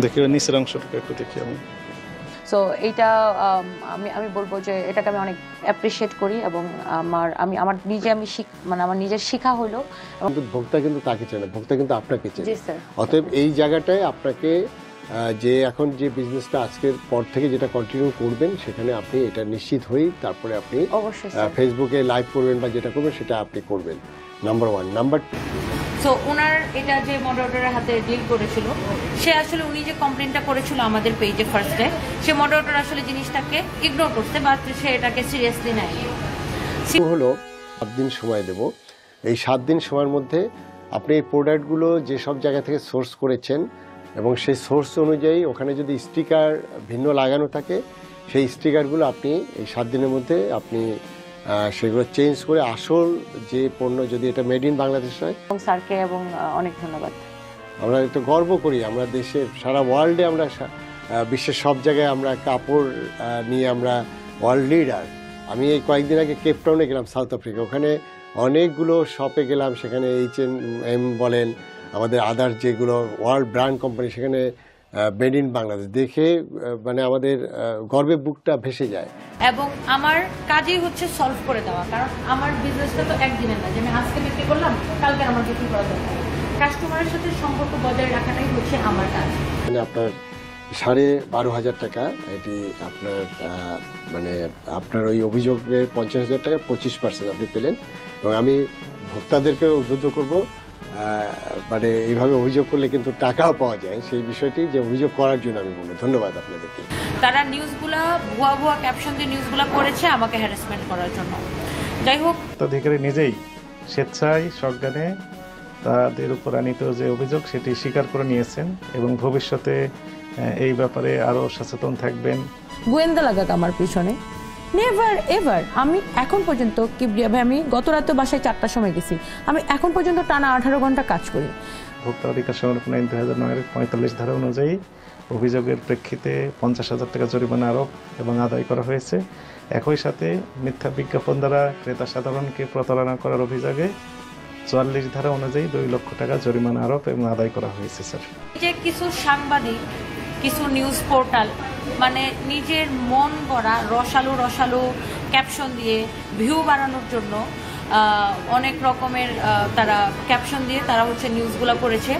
দেখি নিচের অংশটুকু একটু দেখি আমি। সো এইটা আমি বলবো যে এটাকে আমি অনেক অ্যাপ্রিশিয়েট করি এবং আমার নিজের শিক্ষা হলো। কিন্তু ভোক্তা কিন্তু তাকে চেনে, ভোক্তা কিন্তু আপনাকে চেনে। জি স্যার। অতএব এই জায়গাটায় আপনাকে যে এখন যে বিজনেসটা আজকের পর থেকে যেটা কন্টিনিউ করবেন সেখানে আপনি এটা নিশ্চিত হই, তারপরে আপনি ফেসবুকে লাইভ করবেন বা যেটা করবেন সেটা আপনি করবেন, নাম্বার 1। নাম্বার 2, সো ওনার এটা যে মডারেটরের হাতে ডিল করেছিল সে আসলে উনি যে কমপ্লেনটা করেছিল আমাদের পেজে ফার্স্টে, সে মডারেটর আসলে জিনিসটাকে ইগনোর করতে বা সে এটাকে সিরিয়াসলি নেয়নি। হলো 7 দিন সময় দেব। এই 7 দিন সময়ের মধ্যে আপনি এই প্রোডাক্টগুলো যেসব জায়গা থেকে সোর্স করেছেন এবং সেই সোর্স অনুযায়ী ওখানে যদি স্টিকার ভিন্ন লাগানো থাকে সেই স্টিকারগুলো আপনি এই 7 দিনের মধ্যে আপনি সেগুলো চেঞ্জ করে আসল যে পণ্য, যদি এটা মেড ইন বাংলাদেশ হয়। এবং স্যারকে এবং অনেক ধন্যবাদ। আমরা একটু গর্ব করি, আমরা দেশের সারা ওয়ার্ল্ডে, আমরা বিশ্বের সব জায়গায় আমরা কাপড় নিয়ে আমরা ওয়ার্ল্ড লিডার। আমি এই কয়েকদিন আগে কেপটাউনে গেলাম, সাউথ আফ্রিকা। ওখানে অনেকগুলো শপে গেলাম, সেখানে H&M বলেন, আমাদের আদার যেগুলো ওয়ার্ল্ড ব্র্যান্ড কোম্পানি, সেখানে মেড ইন বাংলাদেশ দেখে মানে আমাদের গর্বে বুকটা ভেসে যায়। এবং আমার কাজই হচ্ছে সলভ করে দেওয়া, কারণ আমার বিজনেসটা তো একদিনের না যে আমি আজকে বিক্রি করলাম কালকে আমার বিক্রি করা দরকার। কাস্টমারের সাথে সম্পর্ক বজায় রাখাটাই হচ্ছে আমার কাজ। মানে আপনার 12,500 টাকা, এটি আপনার মানে আপনার ওই অভিযোগের 50,000 টাকা 25% আপনি পেলেন। এবং আমি ভোক্তাদেরকে উদ্বুদ্ধ করব, মানে এইভাবে অভিযোগ করলে কিন্তু টাকাও পাওয়া যায়, সেই বিষয়টি যে অভিযোগ করার জন্য আমি বলবো। ধন্যবাদ আপনাদেরকে। তারা নিউজগুলা ভুয়া ক্যাপশন দিয়ে নিউজগুলা করেছে আমাকে হ্যারাসমেন্ট করার জন্য। যাই হোক, অধিকারী নিজেই স্বেচ্ছায় সজ্ঞানে তাদের উপর আনিত যে অভিযোগ সেটি স্বীকার করে নিয়েছেন এবং ভবিষ্যতে এই ব্যাপারে আরো সচেতন থাকবেন। গোয়েন্দা লাগাক আমার পিছনে, নেভার এভার। আমি এখন পর্যন্ত কিবরিয়া ভাই, আমি গত রাতে বাসায় 4টার সময় গেছি, আমি এখন পর্যন্ত টানা 18 ঘন্টা কাজ করি। ভোক্তা অধিকার সংরক্ষণ আইন 2009-এর 45 ধারা অনুযায়ী অভিযোগের প্রেক্ষিতে 50,000 টাকা জরিমানা আরোপ এবং আদায় করা হয়েছে। একই সাথে মিথ্যা বিজ্ঞাপন দ্বারা ক্রেতা সাধারণকে প্রতারণা করার অভিযোগে 44 ধারা অনুযায়ী 2 লক্ষ টাকা জরিমানা আরোপ এবং আদায় করা হয়েছে। স্যার, যে কিছু সাংবাদিক, কিছু নিউজ পোর্টাল মানে নিজের মন গড়া রসালো ক্যাপশন দিয়ে ভিউ বাড়ানোর জন্য অনেক রকমের তারা ক্যাপশন দিয়ে তারা হচ্ছে নিউজগুলো করেছে,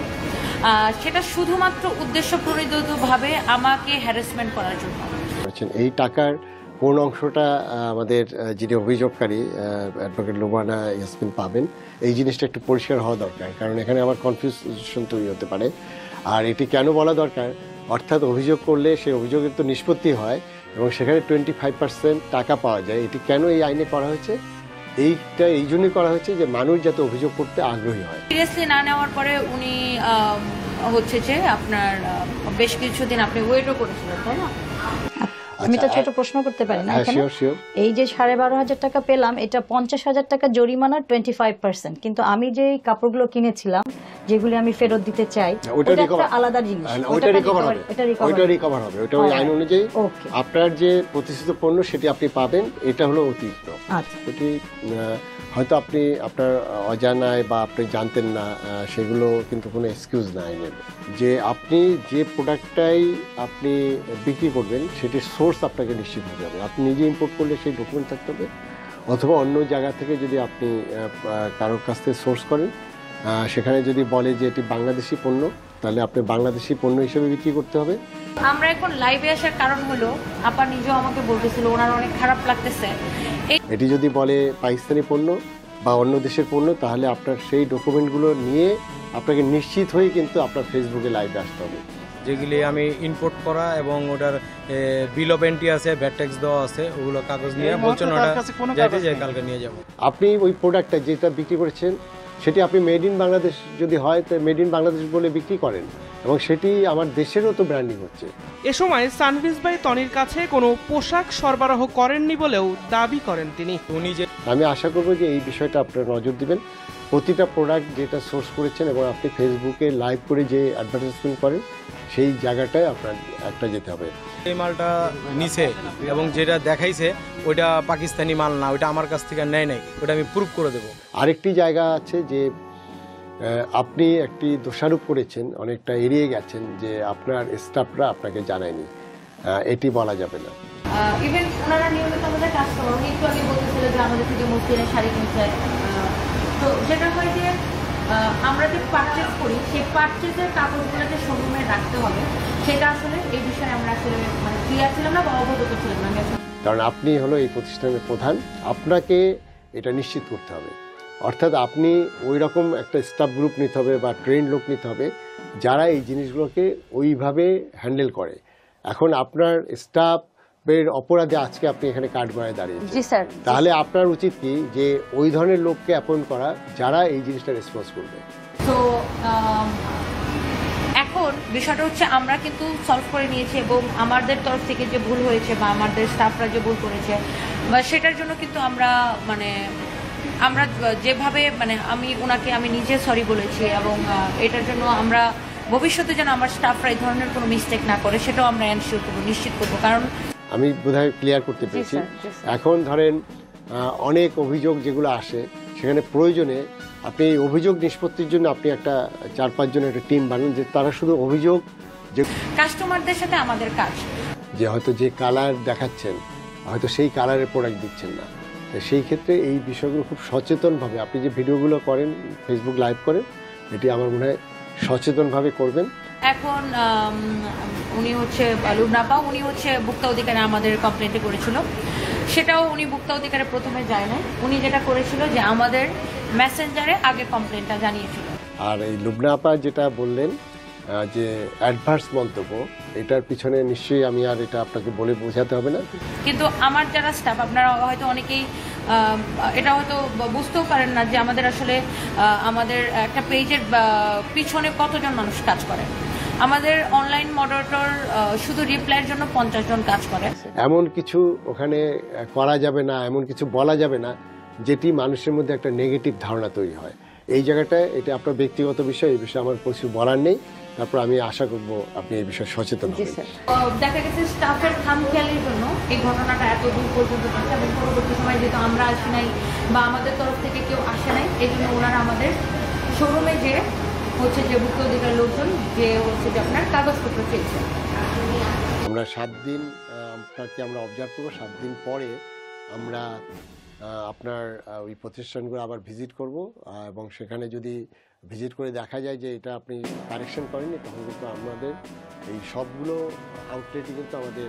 সেটা শুধুমাত্র উদ্দেশ্য প্রণোদিতভাবে আমাকে হ্যারাসমেন্ট করার জন্য। এই টাকার কোন অংশটা আমাদের যিনি অভিযোগকারী অ্যাডভোকেট লুবানা ইয়াসমিন পাবেন, এই জিনিসটা একটু পরিষ্কার হওয়া দরকার, কারণ এখানে আবার কনফিউশন তৈরি হতে পারে। আর এটি কেন বলা দরকার, অর্থাৎ অভিযোগ করলে সেই অভিযোগের তো নিষ্পত্তি হয় এবং সেখানে 25% টাকা পাওয়া যায়। এটি কেন এই আইনে করা হয়েছে, এইটা এই জন্যই করা হয়েছে যে মানুষ যাতে অভিযোগ করতে আগ্রহী হয়। সিরিয়াসলি না নেওয়ার পরে উনি হচ্ছে যে আপনার বেশ কিছুদিন আপনি ওয়েটও করেছিলেন, তাই না? আমি তো ছোট প্রশ্ন করতে পারি না? এই যে 12,500 টাকা পেলাম, এটা 50,000 টাকা জরিমানা 25%, কিন্তু আমি যে কাপড়গুলো কিনেছিলাম যেগুলি আমি ফেরত দিতে চাই ওটা একটা আলাদা জিনিস, ওটা রিকভার হবে, ওটা ওই আইন অনুযায়ী আপনার যে প্রতিষ্ঠিত পণ্য সেটি আপনি পাবেন, এটা হলো অতিরিক্ত। এটি হয়তো আপনি আপনার অজানায় বা আপনি জানতেন না, সেগুলো কিন্তু কোনো এক্সকিউজ না আইনের। যে আপনি যে প্রোডাক্টটাই আপনি বিক্রি করবেন সেটির সোর্স আপনাকে নিশ্চিত হতে হবে। আপনি নিজে ইম্পোর্ট করলে সেই ডকুমেন্ট থাকতে হবে, অথবা অন্য জায়গা থেকে যদি আপনি কারোর কাছ থেকে সোর্স করেন, সেখানে যদি বলে যে এটি বাংলাদেশি পণ্য, তাহলে আপনি বাংলাদেশি পণ্য হিসেবে বিক্রি করতে হবে। আমরা এখন লাইভে আসার কারণ হলো আপা নিজেও আমাকে বলতেছিল ওনার অনেক খারাপ লাগতেছে। এটি যদি বলে পাকিস্তানি পণ্য বা অন্য দেশের পণ্য, তাহলে আপনার সেই ডকুমেন্টগুলো নিয়ে আপনাকে নিশ্চিত হয়ে কিন্তু আপনার ফেসবুকে লাইভে আসতে হবে। যেগুলি আমি ইম্পোর্ট করা এবং ওটার বিল অফ এন্ট্রি আছে, ভ্যাট ট্যাক্স দেওয়া আছে, ওগুলো কাগজ নিয়ে বলছেন ওটা যাইতে যাই কালকে নিয়ে যাব। আপনি ওই প্রোডাক্টটা যেটা বিক্রি করেছেন সেটি আপনি মেড ইন বাংলাদেশ যদি হয় তো মেড ইন বাংলাদেশ বলে বিক্রি করেন, এবং সেটি আমার দেশেরও তো ব্র্যান্ডিং হচ্ছে। এ সময় সানভিজ ভাই তনির কাছে কোনো পোশাক সরবরাহ করেননি বলেও দাবি করেন তিনি। আমি আশা করব যে এই বিষয়টা আপনারা নজর দিবেন। প্রতিটা প্রোডাক্ট যেটা সোর্স করেছেন এবং আপনি ফেসবুকে লাইভ করে যে অ্যাডভার্টাইজমেন্ট করেন সেই জায়গাটায় আপনার একটা যেতে হবে। এই মালটা নিছে এবং যেটা দেখাইছে ওইটা পাকিস্তানি মাল না, ওইটা আমার কাছ থেকে নেয় নাই, ওটা আমি প্রুফ করে দেবো। আরেকটি জায়গা আছে যে আপনি একটি দোষারোপ করেছেন, অনেকটা এড়িয়ে গেছেন যে আপনার স্টাফরা আপনাকে জানায়নি, এটি বলা যাবে না। ইভেন ওনারা নিয়মিত আমাদের কাস্টমার, উনি একটু আগে বলতেছিল যে আমাদের থেকে মসলিনের শাড়ি কিনছে, তো যেটা হয় যে আমরা যে পারচেজ করি সেই পারচেজের কাগজগুলোকে শোরুমে রাখতে হবে, সেটা আসলে এই বিষয়ে আমরা আসলে মানে ক্লিয়ার ছিলাম না বা অবগত ছিলাম না। কারণ আপনি হলো এই প্রতিষ্ঠানের প্রধান, আপনাকে এটা নিশ্চিত করতে হবে। অর্থাৎ আপনি ওই রকম একটা স্টাফ গ্রুপ নিতে হবে বা ট্রেন্ড লোক নিতে হবে যারা এই জিনিসগুলোকে ওইভাবে হ্যান্ডেল করে। এখন আপনার স্টাফ স্টাফের অপরাধে আজকে আপনি এখানে কাঠগড়ায় দাঁড়িয়েছেন। জি স্যার। তাহলে আপনার উচিত কি যে ওই ধরনের লোককে অ্যাপয়েন্ট করা যারা এই জিনিসটা রেসপন্স করবে। তো এখন বিষয়টা হচ্ছে আমরা কিন্তু সলভ করে নিয়েছি এবং আমাদের তরফ থেকে যে ভুল হয়েছে বা আমাদের স্টাফরা যে ভুল করেছে বা সেটার জন্য কিন্তু আমরা যেভাবে আমি নিজে সরি বলেছি এবং এটার জন্য আমরা ভবিষ্যতে যেন আমার স্টাফরা এই ধরনের কোনো মিস্টেক না করে সেটাও আমরা এনশিওর করবো, নিশ্চিত করবো। কারণ আমি বোধহয় ক্লিয়ার করতে পেরেছি। এখন ধরেন অনেক অভিযোগ যেগুলো আসে সেখানে প্রয়োজনে আপনি এই অভিযোগ নিষ্পত্তির জন্য আপনি একটা 4-5 জনের একটা টিম বানান, যে তারা শুধু অভিযোগ, যে কাস্টমারদের সাথে আমাদের কাজ, যে হয়তো যে কালার দেখাচ্ছেন হয়তো সেই কালারের প্রোডাক্ট দিচ্ছেন না, সেই ক্ষেত্রে এই বিষয়গুলো খুব সচেতনভাবে আপনি যে ভিডিওগুলো করেন, ফেসবুক লাইভ করেন, এটি আমার মনে হয় সচেতনভাবে করবেন। এখন উনি হচ্ছে লুবনাপা, উনি হচ্ছে ভোক্তা অধিকারে আমাদের কমপ্লেন্টে করেছিল, সেটাও উনি ভোক্তা অধিকারে প্রথমে যায় না, উনি যেটা করেছিল যে আমাদের মেসেঞ্জারে আগে কমপ্লেন্টটা জানিয়েছিল। আর এই লুবনাপা যেটা বললেন যে অ্যাডভার্স মন্তব্য, এটার পিছনে নিশ্চয়ই আমি আর এটা আপনাকে বলে বোঝাতে হবে না, কিন্তু আমার যারা স্টাফ আপনারা হয়তো অনেকেই এটা হয়তো বুঝতেও পারেন না যে আমাদের আসলে আমাদের একটা পেজের পিছনে কতজন মানুষ কাজ করে। আমাদের অনলাইন মডারেটর শুধু রিপ্লাইয়ের জন্য 50 জন কাজ করে। এমন কিছু ওখানে করা যাবে না, এমন কিছু বলা যাবে না যেটি মানুষের মধ্যে একটা নেগেটিভ ধারণা তৈরি হয়। এই জায়গাটায় এটা আপনার ব্যক্তিগত বিষয়, এই বিষয়ে আমার কিছু বলার নেই। তারপর আমি আশা করব আপনি এই বিষয়ে সচেতন হবেন। দেখা গেছে স্টাফের খামখেয়ালির জন্য এই ঘটনাটা এত দূর পর্যন্ত পৌঁছে এবং পরবর্তী সময় যেহেতু আমরা আসি নাই বা আমাদের তরফ থেকে কেউ আসে নাই, এই জন্য ওনারা আমাদের শোরুমে যে হচ্ছে যে ভুক্ত অধিকার লোকজন যে হচ্ছে যে আপনার কাগজপত্র চেয়েছে। আমরা 7 দিন আপনাকে আমরা অবজার্ভ করবো। 7 দিন পরে আমরা আপনার ওই প্রতিষ্ঠানগুলো আবার ভিজিট করব এবং সেখানে যদি ভিজিট করে দেখা যায় যে এটা আপনি কারেকশন করেননি, তখন কিন্তু আমাদের এই সবগুলো আউটলেটই কিন্তু আমাদের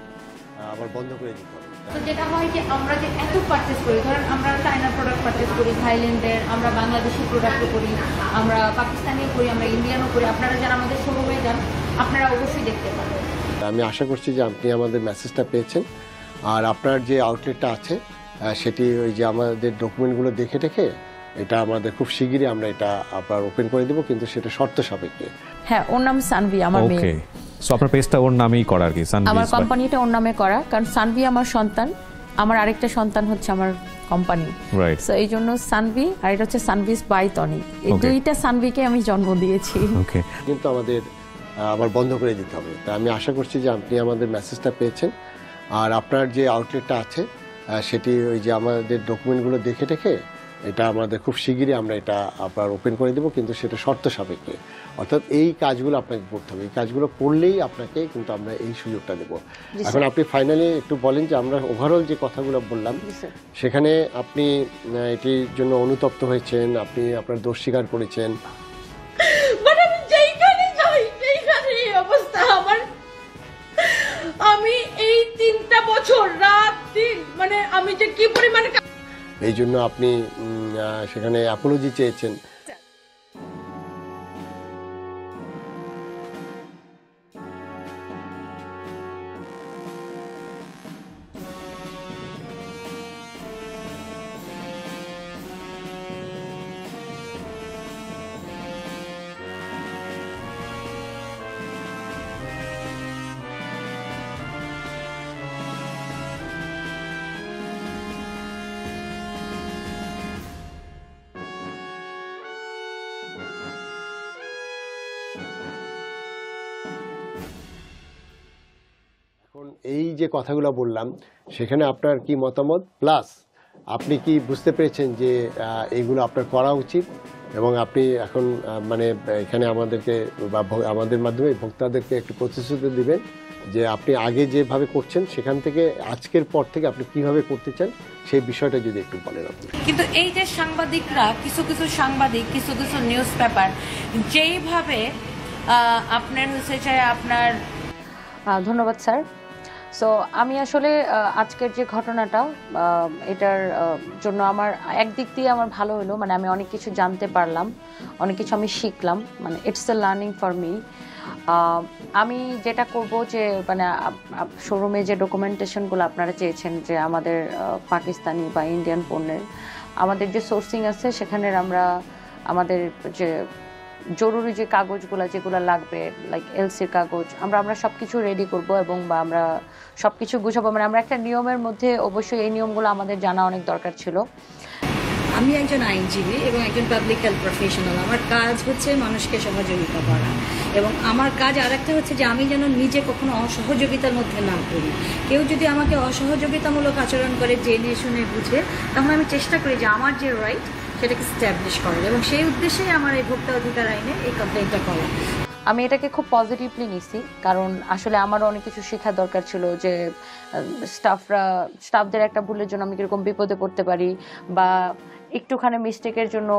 আবার বন্ধ করে দিতে হবে। তো যেটা হয় যে আমরা যে এত পারচেস করি, ধরেন আমরা চায়না প্রোডাক্ট পারচেস করি, থাইল্যান্ডের, আমরা বাংলাদেশি প্রোডাক্টও করি, আমরা পাকিস্তানিও করি, আমরা ইন্ডিয়ানও করি। আপনারা যারা আমাদের শোরুমে যান আপনারা অবশ্যই দেখতে পাবেন। আমি আশা করছি যে আপনি আমাদের মেসেজটা পেয়েছেন, আর আপনার যে আউটলেটটা আছে সেটি ওই যে আমাদের ডকুমেন্টগুলো দেখে টেখে এটা আমাদের খুব শিগগিরই আমরা এটা আবার ওপেন করে দেব, কিন্তু সেটা শর্ত সাপেক্ষে। হ্যাঁ, ওর নাম সানভি, আমার মেয়ে। ওকে, সো আপনার পেজটা ওর নামেই করা আর কি, সানভি। আমার কোম্পানিটা ওর নামে করা, কারণ সানভি আমার সন্তান, আমার আরেকটা সন্তান হচ্ছে আমার কোম্পানি, রাইট? সো এই জন্য সানভি, আর এটা হচ্ছে সানভিস বাই তনি, এই দুইটা সানভিকে আমি জন্ম দিয়েছি। ওকে, কিন্তু আমাদের আবার বন্ধ করে দিতে হবে। তা আমি আশা করছি যে আপনি আমাদের মেসেজটা পেয়েছেন, আর আপনার যে আউটলেটটা আছে সেটি ওই যে আমাদের ডকুমেন্টগুলো দেখে টেখে এটা আমাদের খুব শিগগিরই আমরা এটা আবার ওপেন করে দেব, কিন্তু সেটা শর্ত সাপেক্ষে। অর্থাৎ এই কাজগুলো আপনাকে করতে হবে, এই কাজগুলো করলেই আপনাকে কিন্তু আমরা এই সুযোগটা দেব। এখন আপনি ফাইনালি একটু বলেন যে আমরা ওভারঅল যে কথাগুলো বললাম সেখানে আপনি এটির জন্য অনুতপ্ত হয়েছেন, আপনি আপনার দোষ স্বীকার করেছেন। আমি এই 3টা বছর রাত দিন আমি যে কি পরিমাণে এই জন্য আপনি সেখানে অ্যাপোলজি চেয়েছেন। এই যে কথাগুলো বললাম সেখানে আপনার কি মতামত, প্লাস আপনি কি বুঝতে পেরেছেন যে এইগুলো আপনার করা উচিত, এবং আপনি এখন এখানে আমাদেরকে বা আমাদের মাধ্যমে ভোক্তাদেরকে একটু প্রতিশ্রুতি দিবেন যে আপনি আগে যেভাবে করছেন সেখান থেকে আজকের পর থেকে আপনি কিভাবে করতে চান সেই বিষয়টা যদি একটু বলেন আপনি। কিন্তু এই যে সাংবাদিকরা, কিছু কিছু সাংবাদিক, কিছু কিছু নিউজ পেপার যেইভাবে আপনার হচ্ছে যে আপনার ধন্যবাদ স্যার। সো আমি আসলে আজকের যে ঘটনাটা এটার জন্য আমার একদিক দিয়ে আমার ভালো হলো, আমি অনেক কিছু জানতে পারলাম, অনেক কিছু আমি শিখলাম, it's a learning for me. আমি যেটা করব যে মানে শোরুমে যে ডকুমেন্টেশনগুলো আপনারা চেয়েছেন যে আমাদের পাকিস্তানি বা ইন্ডিয়ান পণ্যের, আমাদের যে সোর্সিং আছে সেখানে আমরা আমাদের যে জরুরি যে কাগজগুলো যেগুলো লাগবে লাইক এলসির কাগজ আমরা সব কিছু রেডি করব এবং বা আমরা সব কিছু গুছাবো। মানে আমরা একটা নিয়মের মধ্যে অবশ্যই এই নিয়মগুলো আমাদের জানা অনেক দরকার ছিল। আমি একজন আইনজীবী এবং একজন পাবলিক হেলথ প্রফেশনাল। আমার কাজ হচ্ছে মানুষকে সহযোগিতা করা, এবং আমার কাজ আরেকটা হচ্ছে যে আমি যেন নিজে কখনো অসহযোগিতার মধ্যে না পড়ি। কেউ যদি আমাকে অসহযোগিতামূলক আচরণ করে জেনে শুনে বুঝে, তখন আমি চেষ্টা করি যে আমার যে রাইট সেটাকে স্ট্যাবলিশ করার, এবং সেই উদ্দেশ্যেই আমার এই ভোক্তা অধিকার আইনে এই কমপ্লেইনটা করা। আমি এটাকে খুব পজিটিভলি নিছি, কারণ আসলে আমারও অনেক কিছু শেখার দরকার ছিল যে স্টাফদের একটা ভুলের জন্য আমি কীরকম বিপদে পড়তে পারি, বা একটুখানি মিস্টেকের জন্য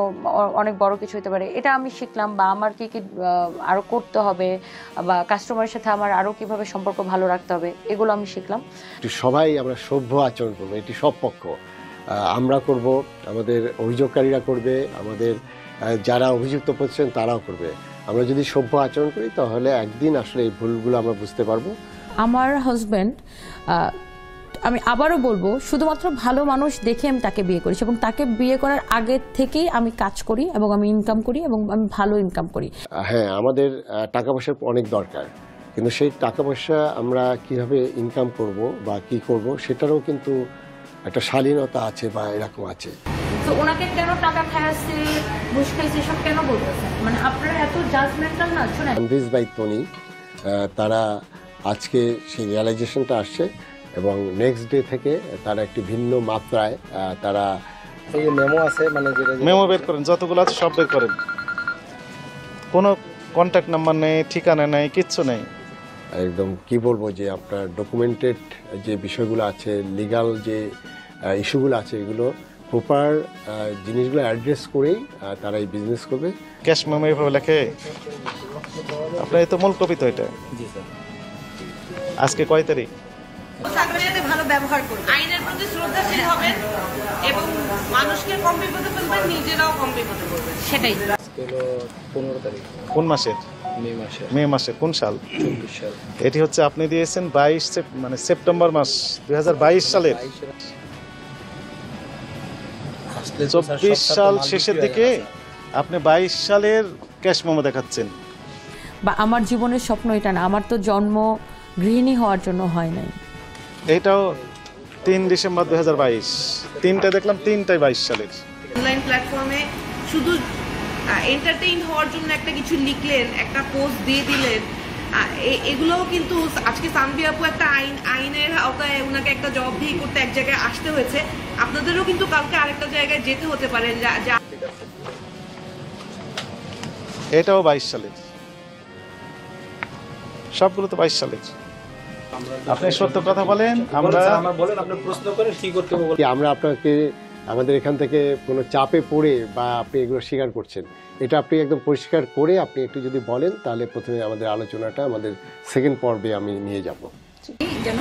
অনেক বড় কিছু হতে পারে। এটা আমি শিখলাম, বা আমার কি কি আরও করতে হবে, বা কাস্টমারের সাথে আমার আরও কীভাবে সম্পর্ক ভালো রাখতে হবে, এগুলো আমি শিখলাম। সবাই আমরা সভ্য আচরণ করবো, এটি সব পক্ষ আমরা করব, আমাদের অভিযোগকারীরা করবে, আমাদের যারা অভিযুক্ত প্রতিষ্ঠান তারাও করবে। আমরা যদি সভ্য আচরণ করি তাহলে একদিন আসলে এই ভুলগুলো আমরা বুঝতে পারবো। আমার হাজব্যান্ড, আমি আবারও বলবো, শুধুমাত্র ভালো মানুষ দেখে আমি তাকে বিয়ে করেছি, এবং তাকে বিয়ে করার আগে থেকেই আমি কাজ করি এবং আমি ইনকাম করি এবং আমি ভালো ইনকাম করি। হ্যাঁ, আমাদের টাকা পয়সার অনেক দরকার, কিন্তু সেই টাকা পয়সা আমরা কিভাবে ইনকাম করব বা কি করব সেটারও কিন্তু একটা শালীনতা আছে বা এরকম আছে। তো ওনাকে কেন টাকা খাইছে, ঘুষ খাইছে, সব কেন বলতেছেন? মানে আপনারা এত জাজমেন্টাল না। শুনেন, সানভিজ বাই তনি তারা আজকে সেই রিয়ালাইজেশনটা আসছে, এবং নেক্সট ডে থেকে তারা একটি ভিন্ন মাত্রায় তারা এই মেমো আছে, মানে মেমো বের করেন, যতগুলো আছে সব বের করেন। কোনো কন্ট্যাক্ট নাম্বার নেই, ঠিকানা নেই, কিচ্ছু নেই। একদম কি বলবো যে আপনার ডকুমেন্টেড যে বিষয়গুলো আছে, লিগাল যে ইস্যুগুলো আছে, এগুলো প্রপার জিনিসগুলো অ্যাড্রেস করেই তারা এই বিজনেস করবে। ক্যাশ মেমো এইভাবে লেখে আপনার, এই তো মূল কপি তো এটা। জি স্যার। আজকে কয় তারিখ? ভালো ব্যবহার করবেন, আইনের প্রতি শ্রদ্ধাশীল হবেন, এবং মানুষকে কম বিপদে ফেলবেন, নিজেরাও কম বিপদে পড়বেন। সেটাই। 15 তারিখ। কোন মাসের? মে মাসে। কোন সাল? 24 সাল। এটি হচ্ছে আপনি দিয়েছেন 22 মানে সেপ্টেম্বর মাস 2022 সালের। 24 সাল শেষের দিকে আপনি 22 সালের ক্যাশ মেমো দেখাচ্ছেন। বা আমার জীবনের স্বপ্ন এটা না, আমার তো জন্ম গৃহিণী হওয়ার জন্য হয় নাই। এটাও 3 ডিসেম্বর 2022, তিনটা দেখলাম, তিনটাই 22 সালের। অনলাইন প্ল্যাটফর্মে শুধু এন্টারটেইন হওয়ার জন্য একটা কিছু লিখলেন, একটা পোস্ট দিয়ে দিলেন, এগুলোও কিন্তু আজকে সানভি আপু একটা আইনের আওতায় ওনাকে একটা জবাবদিহি করতে এক জায়গায় আসতে হয়েছে। আপনাদেরও কিন্তু কালকে আরেকটা জায়গায় যেতে হতে পারে। এটাও 22 সালের, সবগুলো তো 22 সালের। আপনি সত্য কথা বলেন, আমরা বলেন, আপনি প্রশ্ন করেন, কি করতে হবে। আমরা আপনাকে আমাদের এখান থেকে কোনো চাপে পড়ে বা আপনি এগুলো স্বীকার করছেন, এটা আপনি একদম পরিষ্কার করে আপনি একটু যদি বলেন, তাহলে প্রথমে আমাদের আলোচনাটা আমাদের সেকেন্ড পর্বে আমি নিয়ে যাব। যেন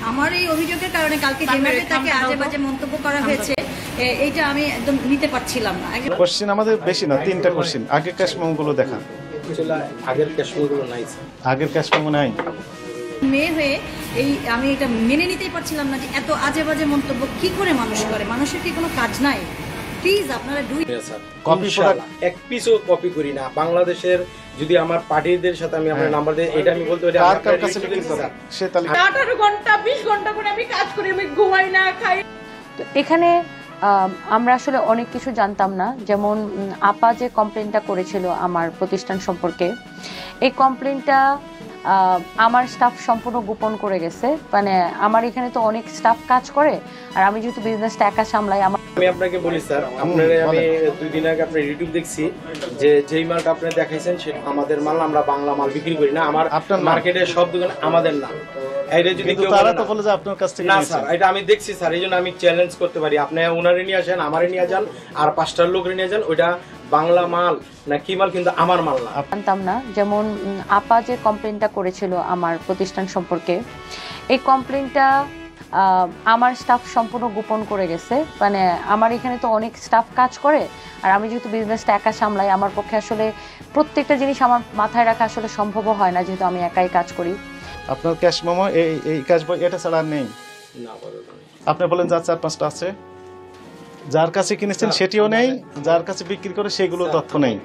আমার এই অভিযোগের কারণে কালকে যেভাবে তাকে আজে বাজে মন্তব্য করা হয়েছে, এইটা আমি একদম নিতে পারছিলাম না। কোশ্চেন আমাদের বেশি না, 3টা কোশ্চেন। আগের ক্যাশ মেমোগুলো দেখান। আগের ক্যাশ মেমোগুলো নাই, আগের ক্যাশ মেমো নাই। মেয়ে হয়ে আমি এটা মেনে নিতেই পারছিলাম না যে এত আজে বাজে মন্তব্য কি করে মানুষ করে। মানুষের কি কোনো কাজ নাই? প্লিজ আপনারা কপি প্রোডাক্ট এক পিসও কপি করি না। বাংলাদেশের যদি আমার পার্টিদের সাথে আমি আপনার নাম্বার দিই, এটা আমি বলতে পারি কার কাছে বিক্রি করেন? সে তাহলে 18 ঘন্টা 20 ঘন্টা করে আমি কাজ করি, আমি ঘুমাই না, খাই। তো এখানে আমরা আসলে অনেক কিছু জানতাম না। যেমন আপা যে কমপ্লেনটা করেছিল আমার প্রতিষ্ঠান সম্পর্কে, এই কমপ্লেনটা আমার স্টাফ সম্পূর্ণ গোপন করে গেছে। মানে আমার এখানে তো অনেক স্টাফ কাজ করে, আর আমি যেহেতু বিজনেসটা একা সামলাই। আমি আপনাকে বলি স্যার, আপনারে আমি 2 দিন আগে আপনার ইউটিউব দেখছি যে যেই মালটা আপনি দেখাইছেন সেটা আমাদের মাল, আমরা বাংলা মাল বিক্রি করি না। আমার মার্কেটের সব দোকান আমাদের না। এইটা যদি কেউ তারা তো বলে যে আপনার কাছ থেকে না স্যার, এটা আমি দেখছি স্যার, এইজন্য আমি চ্যালেঞ্জ করতে পারি। আপনি ওনারে নিয়ে আসেন, আমারে নিয়ে যান, আর 5টার লোকরে নিয়ে যান, ওইটা বাংলা মাল না কি মাল, কিন্তু আমার মাল না। জানতাম না। যেমন আপা যে কমপ্লেনটা করেছিল আমার প্রতিষ্ঠান সম্পর্কে, এই কমপ্লেনটা আমার স্টাফ সম্পূর্ণ গোপন করে গেছে। মানে আমার এখানে তো অনেক স্টাফ কাজ করে, আর আমি যেহেতু বিজনেসটা একা সামলাই, আমার পক্ষে আসলে প্রত্যেকটা জিনিস আমার মাথায় রাখা আসলে সম্ভবও হয় না, যেহেতু আমি একাই কাজ করি। আপনার ক্যাশ মেমো এই ক্যাশ বই এটা ছাড়া আর নেই? আপনি বলেন যার 4-5টা আছে, যার কাছে কিনেছেন সেটিও নেই, যার কাছে বিক্রি করে সেগুলো তথ্য নেই।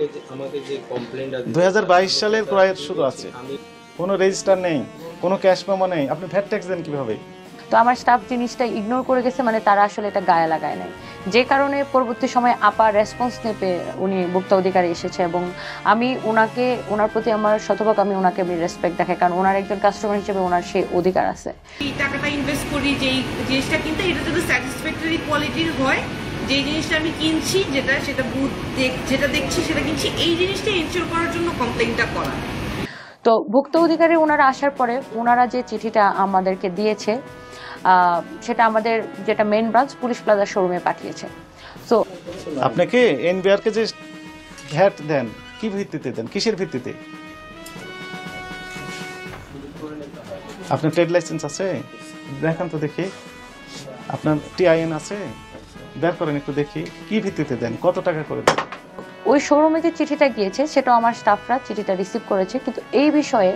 2022 সালের ক্রয়ের শুধু আছে, কোনো রেজিস্টার নেই, কোনো ক্যাশ মেমো নেই। আপনি ভ্যাট ট্যাক্স দেন কিভাবে? তো আমার স্টাফ জিনিসটা ইগনোর করে গেছে, মানে তারা আসলে এটা গায়ে লাগায় নাই, যে কারণে পরবর্তী সময় আপা রেসপন্স নেপে উনি ভোক্তা অধিকারে এসেছে, এবং আমি ওনার প্রতি আমার শতভাগ আমি রেসপেক্ট দেখাই, কারণ ওনার একজন কাস্টমার হিসেবে ওনার সেই অধিকার আছে। এই টাকাটা ইনভেস্ট করি যে জিনিসটা কিনতে, এটা যদি স্যাটিসফ্যাক্টরি কোয়ালিটির হয়, যে জিনিসটা আমি কিনছি যেটা দেখছি সেটা কিনছি, এই জিনিসটা এনশিওর করার জন্য কমপ্লেইনটা করা। তো ভোক্তা অধিকারে ওনারা আসার পরে ওনারা যে চিঠিটা আমাদেরকে দিয়েছে, সেটা আমাদের যেটা মেইন ব্রাঞ্চ পুলিশ প্লাজা শোরুমে পাঠিয়েছে। তো আপনাকে এনবিআর কে যে ভ্যাট দেন কি ভিত্তিতে দেন, কিসের ভিত্তিতে? আপনার ট্রেড লাইসেন্স আছে? দেখান তো দেখি। আপনার টিআইএন আছে? বের করেন একটু দেখি, কি ভিত্তিতে দেন, কত টাকা করে দেন? ওই শোরুমে যে চিঠিটা গিয়েছে সেটা আমার স্টাফরা চিঠিটা রিসিভ করেছে, কিন্তু এই বিষয়ে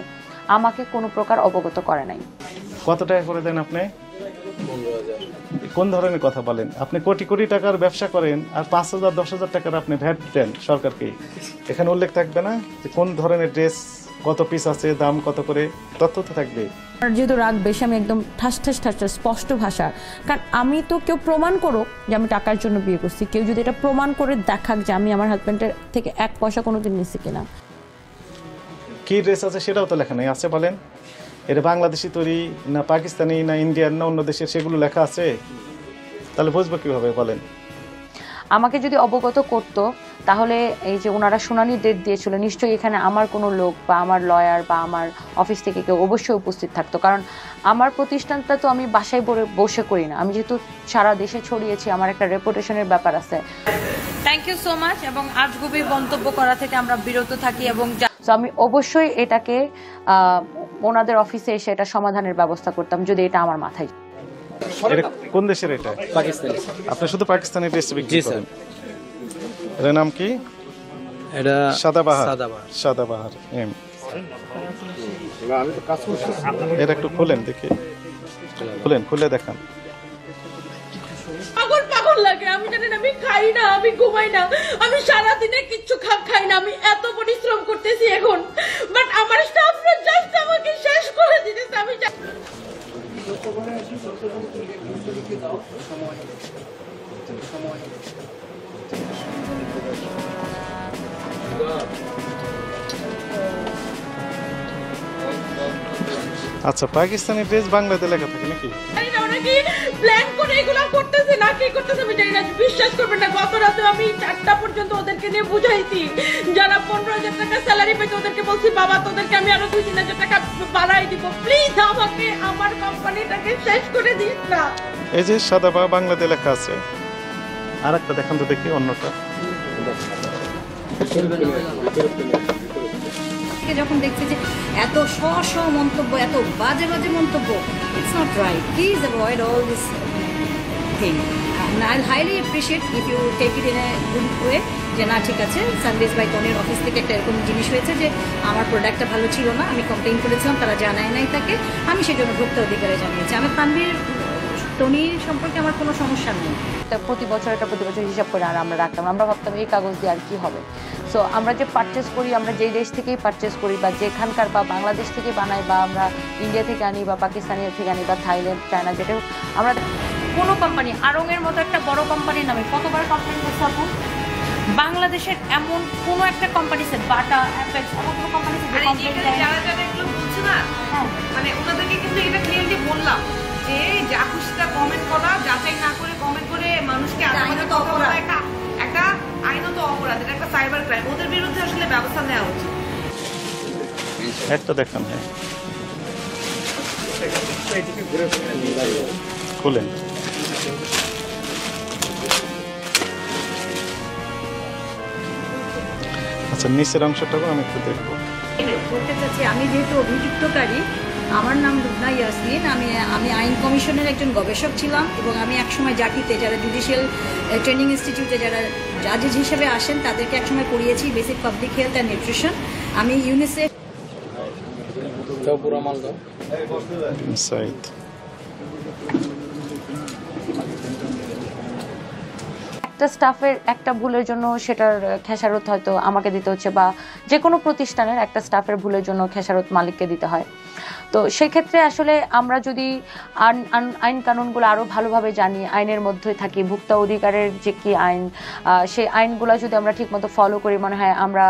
আমাকে কোনো প্রকার অবগত করে নাই। কত টাকা করে দেন আপনি? কোন ধরনের কথা বলেন? আপনি কোটি কোটি টাকার ব্যবসা করেন আর 5,000-10,000 টাকার আপনি ভ্যাট দেন সরকারকে। এখানে উল্লেখ থাকবে না যে কোন ধরনের ড্রেস, কত পিস আছে, দাম কত করে, তথ্য তো থাকবে। যেহেতু রাগ বেশি, আমি একদম ঠাস স্পষ্ট ভাষা, কারণ আমি তো কেউ প্রমাণ করুক যে আমি টাকার জন্য বিয়ে করছি, কেউ যদি এটা প্রমাণ করে দেখাক যে আমি আমার হাজব্যান্ডের থেকে 1 পয়সা কোনোদিন নিছি কিনা। কি ড্রেস আছে সেটাও তো লেখা নেই, আছে বলেন? এটা বাংলাদেশি তৈরি না পাকিস্তানি না ইন্ডিয়ান না অন্য দেশের, সেগুলো লেখা আছে? তাহলে বুঝবো কিভাবে বলেন? আমাকে যদি অবগত করতো তাহলে এই যে ওনারা শুনানি ডেট দিয়েছিল, নিশ্চয়ই এখানে আমার কোনো লোক বা আমার লয়ার বা আমার অফিস থেকে কেউ অবশ্যই উপস্থিত থাকতো, কারণ আমার প্রতিষ্ঠানটা তো আমি বাসায় বসে করি না, আমি যেহেতু সারা দেশে ছড়িয়েছি, আমার একটা রেপুটেশনের ব্যাপার আছে। থ্যাংক ইউ সো মাচ, এবং আজগুবি মন্তব্য করা থেকে আমরা বিরত থাকি, এবং আমি অবশ্যই এটাকে ওনাদের অফিসে এসে এটা সমাধানের ব্যবস্থা করতাম যদি এটা আমার মাথায়। কোন দেশের এটা? পাকিস্তানি। আপনি শুধু পাকিস্তানি ড্রেস বিক্রি করেন? এর নাম কি? এটা সাদাবাহার এম। এটা একটু খুলেন দেখি, খুলে দেখান। পাগল লাগে, আমি জানি না, আমি খাই না, আমি ঘুমাই না, আমি সারাদিনে কিচ্ছু খাই না, আমি এত পরিশ্রম করতেছি এখন, বাট আমার স্টাফরা জাস্ট আমাকে শেষ করে দিতেছে। আমি আচ্ছা, পাকিস্তানি ড্রেস বাংলাতে লেখা থাকে নাকি? প্ল্যান করে এগুলো করতেছে না, কি করতেছে আমি জানি না। বিশ্বাস করবেন না, গত রাতে আমি 4টা পর্যন্ত ওদেরকে নিয়ে বুঝাইছি, যারা 15,000 টাকা স্যালারি পেতো ওদেরকে বলছি, বাবা তোদেরকে আমি আরো 2-3,000 টাকা বাড়াই দিব, প্লিজ আমাকে আমার কোম্পানিটাকে শেষ করে দিস না। এই যে সাদাবাহার বাংলাতে লেখা আছে, আর একটা দেখান তো দেখি অন্যটা। যখন দেখছি যে এত মন্তব্য, এত বাজে মন্তব্য, it's not right, please avoid all this thing. I highly appreciate if you take it in a good way, যে না ঠিক আছে, সানভিজ বাই তনির অফিস থেকে একটা এরকম জিনিস হয়েছে যে আমার প্রোডাক্টটা ভালো ছিল না, আমি কমপ্লেইন করেছিলাম, তারা জানায় নাই তাকে, আমি সেই জন্য ভোক্তা অধিকারে জানিয়েছি। আমি তানভীর তনির সম্পর্কে আমার কোনো সমস্যা নেই। প্রতি বছর হিসাব করে আর আমরা রাখতাম, আমরা ভাবতাম এই কাগজ দিয়ে আর কি হবে। সো আমরা যে পারচেস করি, আমরা যেই দেশ থেকেই পারচেস করি বা যেখানকার, বা বাংলাদেশ থেকে বানাই, বা আমরা ইন্ডিয়া থেকে আনি বা পাকিস্তানি থেকে আনি বা থাইল্যান্ড, চায়না, যেটা আমরা কোনো কোম্পানি, আড়ংয়ের মতো একটা বড় কোম্পানির নামে কতবার কমপ্লেন করছে আপু? বাংলাদেশের এমন কোনো একটা কোম্পানি, বাটা, অ্যাপেক্স, এমন কোনো কোম্পানি যারা এগুলো বলছে না, মানে ওনাদেরকে কিন্তু এটা ক্লিয়ারলি বললাম যে যা খুশিটা কমেন্ট করা, যাচাই না করে কমেন্ট করে মানুষকে একটা আইনত অপরাধ, এটা একটা সাইবার ক্রাইম, ওদের বিরুদ্ধে আসলে ব্যবস্থা নেওয়া উচিত। একটা দেখান, হ্যাঁ খুলেন। আচ্ছা, নিচের অংশটাও আমি একটু দেখবো। বলতে চাচ্ছি, আমি যেহেতু অভিযুক্তকারী, আমার নাম লুবনা ইয়াসমিন। আমি আইন কমিশনের একজন গবেষক ছিলাম এবং আমি একসময় জাতিতে যারা জুডিশিয়াল ট্রেনিং ইনস্টিটিউটে যারা জাজেস হিসেবে আসেন তাদেরকে একসময় পড়িয়েছি basic public health and nutrition. আমি ইউনিসেফ একটা স্টাফের একটা ভুলের জন্য সেটার খেসারত হয়তো আমাকে দিতে হচ্ছে, বা যে কোনো প্রতিষ্ঠানের একটা স্টাফের ভুলের জন্য খেসারত মালিককে দিতে হয়। তো সেক্ষেত্রে আসলে আমরা যদি আইন কানুনগুলো আরও ভালোভাবে জানি, আইনের মধ্যে থাকি, ভোক্তা অধিকারের যে কি আইন, সেই আইনগুলো যদি আমরা ঠিকমতো ফলো করি, মনে হয় আমরা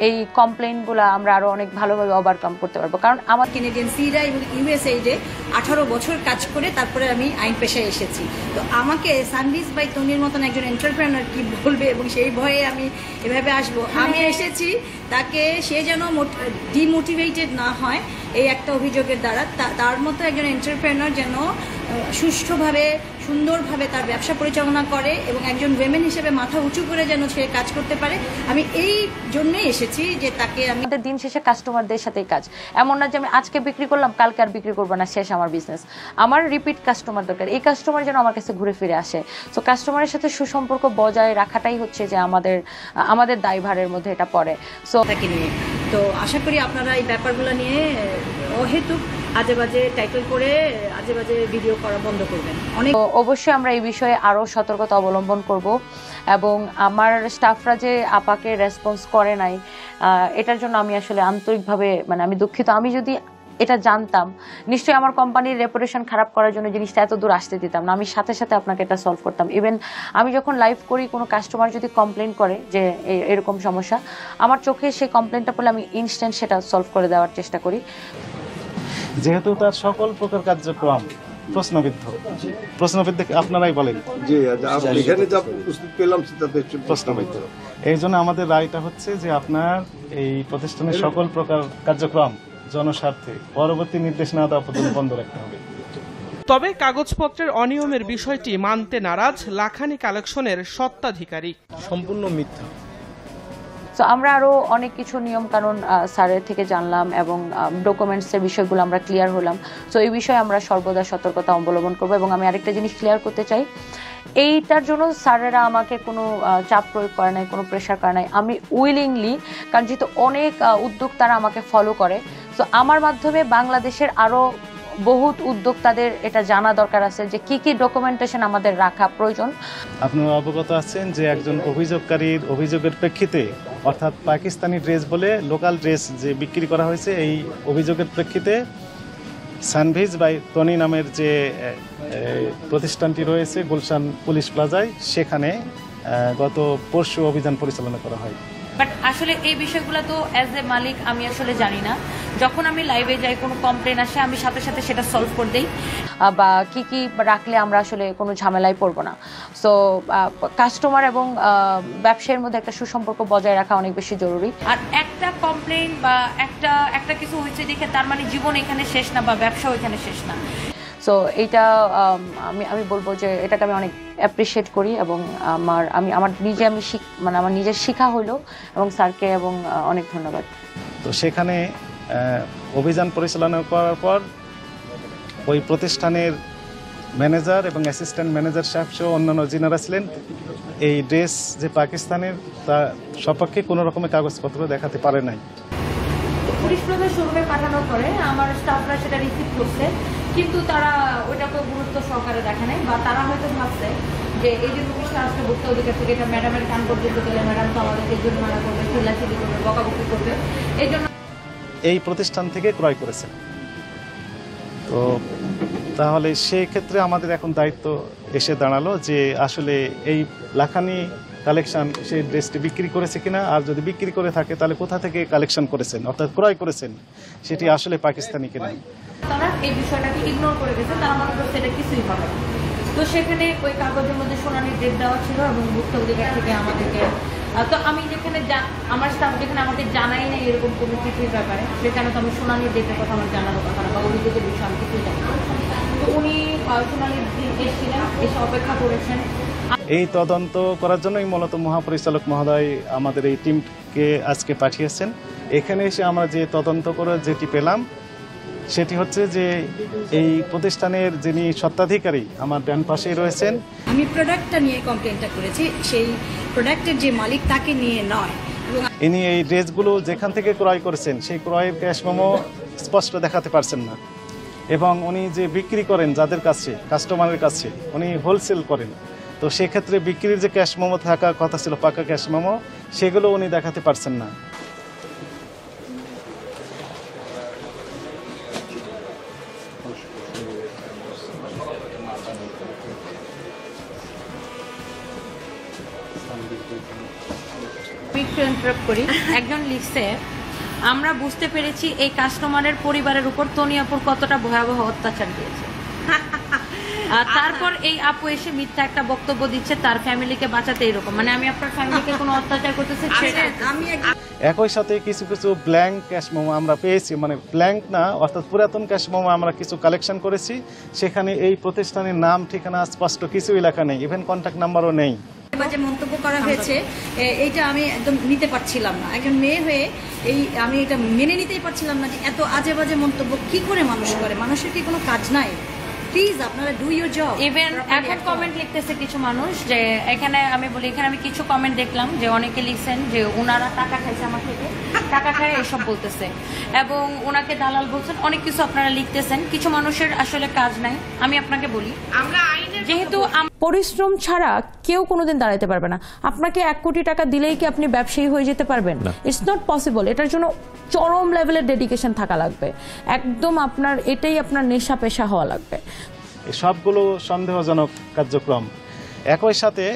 এই কমপ্লেইনগুলো আমরা আরও অনেক ভালোভাবে ওভারকাম করতে পারবো। কারণ আমার কেনেডিয়ান সিরা এবং ইউএসএইডে 18 বছর কাজ করে তারপরে আমি আইন পেশায় এসেছি। তো আমাকে সানভিজ বাই তনির মতন একজন এন্টারপ্রেনার কি বলবে এবং সেই ভয়ে আমি এভাবে আসবো। আমি এসেছি তাকে সে যেন ডিমোটিভেটেড না হয় এই একটা অভিযোগের দ্বারা, তার মতো একজন এন্টারপ্রেনার যেন সুষ্ঠুভাবে সুন্দরভাবে তার ব্যবসা পরিচালনা করে এবং একজন ওয়েমেন হিসেবে মাথা উঁচু করে যেন সে কাজ করতে পারে। আমি এই জন্যই এসেছি যে তাকে আমি দিন শেষে কাস্টমারদের সাথেই কাজ, এমন না যে আমি আজকে বিক্রি করলাম কালকে আর বিক্রি করবো না, শেষ আমার বিজনেস। আমার রিপিট কাস্টমার দরকার, এই কাস্টমার যেন আমার কাছে ঘুরে ফিরে আসে। তো কাস্টমারের সাথে সুসম্পর্ক বজায় রাখাটাই হচ্ছে যে আমাদের দায়ভারের মধ্যে এটা পড়ে। সো তাকে নিয়ে তো আশা করি আপনারা এই ব্যাপারগুলো নিয়ে অহেতুক আজে বাজে টাইটেল করে আজে বাজে ভিডিও করা বন্ধ করবেন। অবশ্যই আমরা এই বিষয়ে আরও সতর্কতা অবলম্বন করব এবং আমার স্টাফরা যে আপাকে রেসপন্স করে নাই এটার জন্য আমি আসলে আন্তরিকভাবে আমি দুঃখিত। আমি যদি এটা জানতাম নিশ্চয়ই আমার কোম্পানির রেপুটেশন খারাপ করার জন্য জিনিসটা এত দূর আসতে দিতাম না, আমি সাথে সাথে আপনাকে এটা সলভ করতাম। ইভেন আমি যখন লাইভ করি কোনো কাস্টমার যদি কমপ্লেন করে যে এরকম সমস্যা, আমার চোখে সেই কমপ্লেনটা পড়লে আমি ইনস্ট্যান্ট সেটা সলভ করে দেওয়ার চেষ্টা করি। যেহেতু তার সকল প্রকার কার্যক্রম প্রশ্নবিদ্ধ আপনারাই বলেন প্রশ্নবিদ্ধ, এই জন্য আমাদের রায়টা হচ্ছে যে আপনার এই প্রতিষ্ঠানের সকল প্রকার কার্যক্রম জনস্বার্থে পরবর্তী নির্দেশ না দেওয়া পর্যন্ত বন্ধ রাখতে হবে। তবে কাগজপত্রের অনিয়মের বিষয়টি মানতে নারাজ লাখানি কালেকশনের স্বত্বাধিকারী। সম্পূর্ণ মিথ্যা। তো আমরা আরও অনেক কিছু নিয়ম কানুন স্যারের থেকে জানলাম এবং ডকুমেন্টসের বিষয়গুলো আমরা ক্লিয়ার হলাম। তো এই বিষয়ে আমরা সর্বদা সতর্কতা অবলম্বন করবো। এবং আমি আরেকটা জিনিস ক্লিয়ার করতে চাই, এইটার জন্য স্যারেরা আমাকে কোনো চাপ প্রয়োগ করে নাই, কোনো প্রেশার করে নাই। আমি উইলিংলি, কারণ যেহেতু অনেক উদ্যোক্তারা আমাকে ফলো করে, তো আমার মাধ্যমে বাংলাদেশের আরও বহুত উদ্যোক্তাদের এটা জানা দরকার আছে যে কি কি ডকুমেন্টেশন আমাদের রাখা প্রয়োজন। আপনারা অবগত আছেন যে একজন অভিযোগকারীর অভিযোগের প্রেক্ষিতে, অর্থাৎ পাকিস্তানি ড্রেস বলে লোকাল ড্রেস যে বিক্রি করা হয়েছে, এই অভিযোগের প্রেক্ষিতে সানভিজ বাই তনি নামের যে প্রতিষ্ঠানটি রয়েছে গুলশান পুলিশ প্লাজায়, সেখানে গত পরশু অভিযান পরিচালনা করা হয়। বাট আসলে এই বিষয়গুলো তো অ্যাজ এ মালিক আমি আসলে জানি না। যখন আমি লাইভে যাই, কোনো কমপ্লেন আসে, আমি সাথে সাথে সেটা সলভ করে দেই, বা কি কি রাখলে আমরা আসলে কোনো ঝামেলায় পড়বো না। সো কাস্টমার এবং ব্যবসায়ের মধ্যে একটা সুসম্পর্ক বজায় রাখা অনেক বেশি জরুরি। আর একটা কমপ্লেন বা একটা কিছু হয়েছে দেখে তার মানে জীবন এখানে শেষ না, বা ব্যবসাও এখানে শেষ না। সো এইটা আমি বলবো যে এটাকে আমি অনেক অ্যাপ্রিসিয়েট করি এবং আমার নিজের শিক্ষা হইলো এবং স্যারকে এবং অনেক ধন্যবাদ। তো সেখানে অভিযান পরিচালনা করার পর ওই প্রতিষ্ঠানের ম্যানেজার এবং অ্যাসিস্ট্যান্ট ম্যানেজার সাহেব সহ অন্যান্য যিনারা ছিলেন, এই ড্রেস যে পাকিস্তানের তা সপক্ষে কোনো রকমের কাগজপত্র দেখাতে পারে নাই। পুলিশ প্রধান শোরুমে পাঠানোর পরে আমার স্টাফরা সেটা রিসিভ করছে, কিন্তু তারা ওইটাকে গুরুত্ব সহকারে দেখে নাই, বা তারা হয়তো ভাবছে যে এই যে পুলিশটা আসছে ভোক্তা অধিকার থেকে, এটা ম্যাডামের কান পর্যন্ত গেলে ম্যাডাম তো আমাদেরকে জরিমানা করবে, চিল্লাচিল্লি করবে, বকাবকি করবে, এই জন্য এই প্রতিষ্ঠান থেকে ক্রয় করেছেন। তো তাহলে সেই ক্ষেত্রে আমাদের এখন দায়িত্ব এসে দাঁড়ালো যে আসলে এই লাখানি কালেকশন সেই ড্রেসটি বিক্রি করেছে কিনা, আর যদি বিক্রি করে থাকে তাহলে কোথা থেকে কালেকশন করেছেন অর্থাৎ ক্রয় করেছেন, সেটি আসলে পাকিস্তানি কিনা। তারা এই বিষয়টাকে ইগনোর করে গেছে, তারা মনে করছে এটা কিছুই হবে না। তো সেখানে ওই কাগজের মধ্যে শুনানির ডেট দেওয়া ছিল এবং ভোক্তা অধিকার থেকে আমাদেরকে, তো আমি যেখানে আমার স্টাফ যেখানে আমাকে জানাই না এরকম কোনো কিছুর ব্যাপারে, সেখানে তো আমি শুনানির ডেটের কথা আমার জানানোর কথা না, বা অভিযোগের বিষয়ে আমি কিছুই জানি না। তো উনি শুনানির দিন এসেছিলেন, এসে অপেক্ষা করেছেন। এই তদন্ত করার জন্যই মূলত মহাপরিচালক মহোদয় আমাদের এই টিমকে আজকে পাঠিয়েছেন। এখানে এসে আমরা যে তদন্ত করে যেটি পেলাম সেটি হচ্ছে যে এই প্রতিষ্ঠানের যিনি স্বত্বাধিকারী আমার ডান পাশেই রয়েছেন। আমি প্রোডাক্টটা নিয়ে কমপ্লেনটা করেছি, সেই প্রোডাক্টের যে মালিক তাকে নিয়ে নয়। ইনি এই ড্রেসগুলো যেখান থেকে ক্রয় করেছেন সেই ক্রয়ের ক্যাশ মেমো স্পষ্ট দেখাতে পারছেন না, এবং উনি যে বিক্রি করেন যাদের কাছে, কাস্টমারের কাছে, উনি হোলসেল করেন। তো সেক্ষেত্রে বিক্রির যে ক্যাশ মেমো থাকার কথা ছিল, পাকা ক্যাশ মেমো, সেগুলো উনি দেখাতে পারছেন না। করি একজন লিখছে, আমরা বুঝতে পেরেছি এই কাস্টমারের পরিবারের উপর তনি আপুর কতটা ভয়াবহ অত্যাচার দিয়েছে। তারপর এই আপু এসে মিথ্যা একটা বক্তব্য দিচ্ছে তার ফ্যামিলিকে বাঁচাতে, এরকম মানে আমি আপনার ফ্যামিলিকে কোনো অত্যাচার করতেছি। একই সাথে কিছু কিছু ব্ল্যাঙ্ক ক্যাশ মেমো আমরা পেয়েছি, মানে ব্ল্যাঙ্ক না অর্থাৎ পুরাতন ক্যাশ মেমো আমরা কিছু কালেকশন করেছি, সেখানে এই প্রতিষ্ঠানের নাম ঠিকানা স্পষ্ট কিছুই লেখা নেই, ইভেন কন্ট্যাক্ট নাম্বারও নেই। বাজে মন্তব্য করা হয়েছে, এইটা আমি একদম নিতে পারছিলাম না। একজন মেয়ে হয়ে আমি এটা মেনে নিতেই পারছিলাম না যে এত আজে বাজে মন্তব্য কি করে মানুষ করে। মানুষের কি কোনো কাজ নাই? প্লিজ আপনারা ডু ইউর জব। ইভেন এখন কমেন্ট লিখতেছে কিছু মানুষ, যে এখানে আমি বলি, এখানে আমি কিছু কমেন্ট দেখলাম যে অনেকে লিখছেন যে ওনারা টাকা খাইছে আমার থেকে, টাকা খায় এসব বলতেছে, এবং ওনাকে দালাল বলছেন, অনেক কিছু আপনারা লিখতেছেন। কিছু মানুষের আসলে কাজ নাই। আমি আপনাকে বলি, আমরা যেহেতু পরিশ্রম ছাড়া কেউ কোনোদিন দাঁড়াতে পারবে না। আপনাকে 1 কোটি টাকা দিলেই কি আপনি ব্যবসায়ী হয়ে যেতে পারবেন? It's not possible. এটার জন্য চরম লেভেলের ডেডিকেশন থাকা লাগবে, একদম আপনার এটাই আপনার নেশা পেশা হওয়া লাগবে। সবগুলো সন্দেহজনক কার্যক্রম। একই সাথে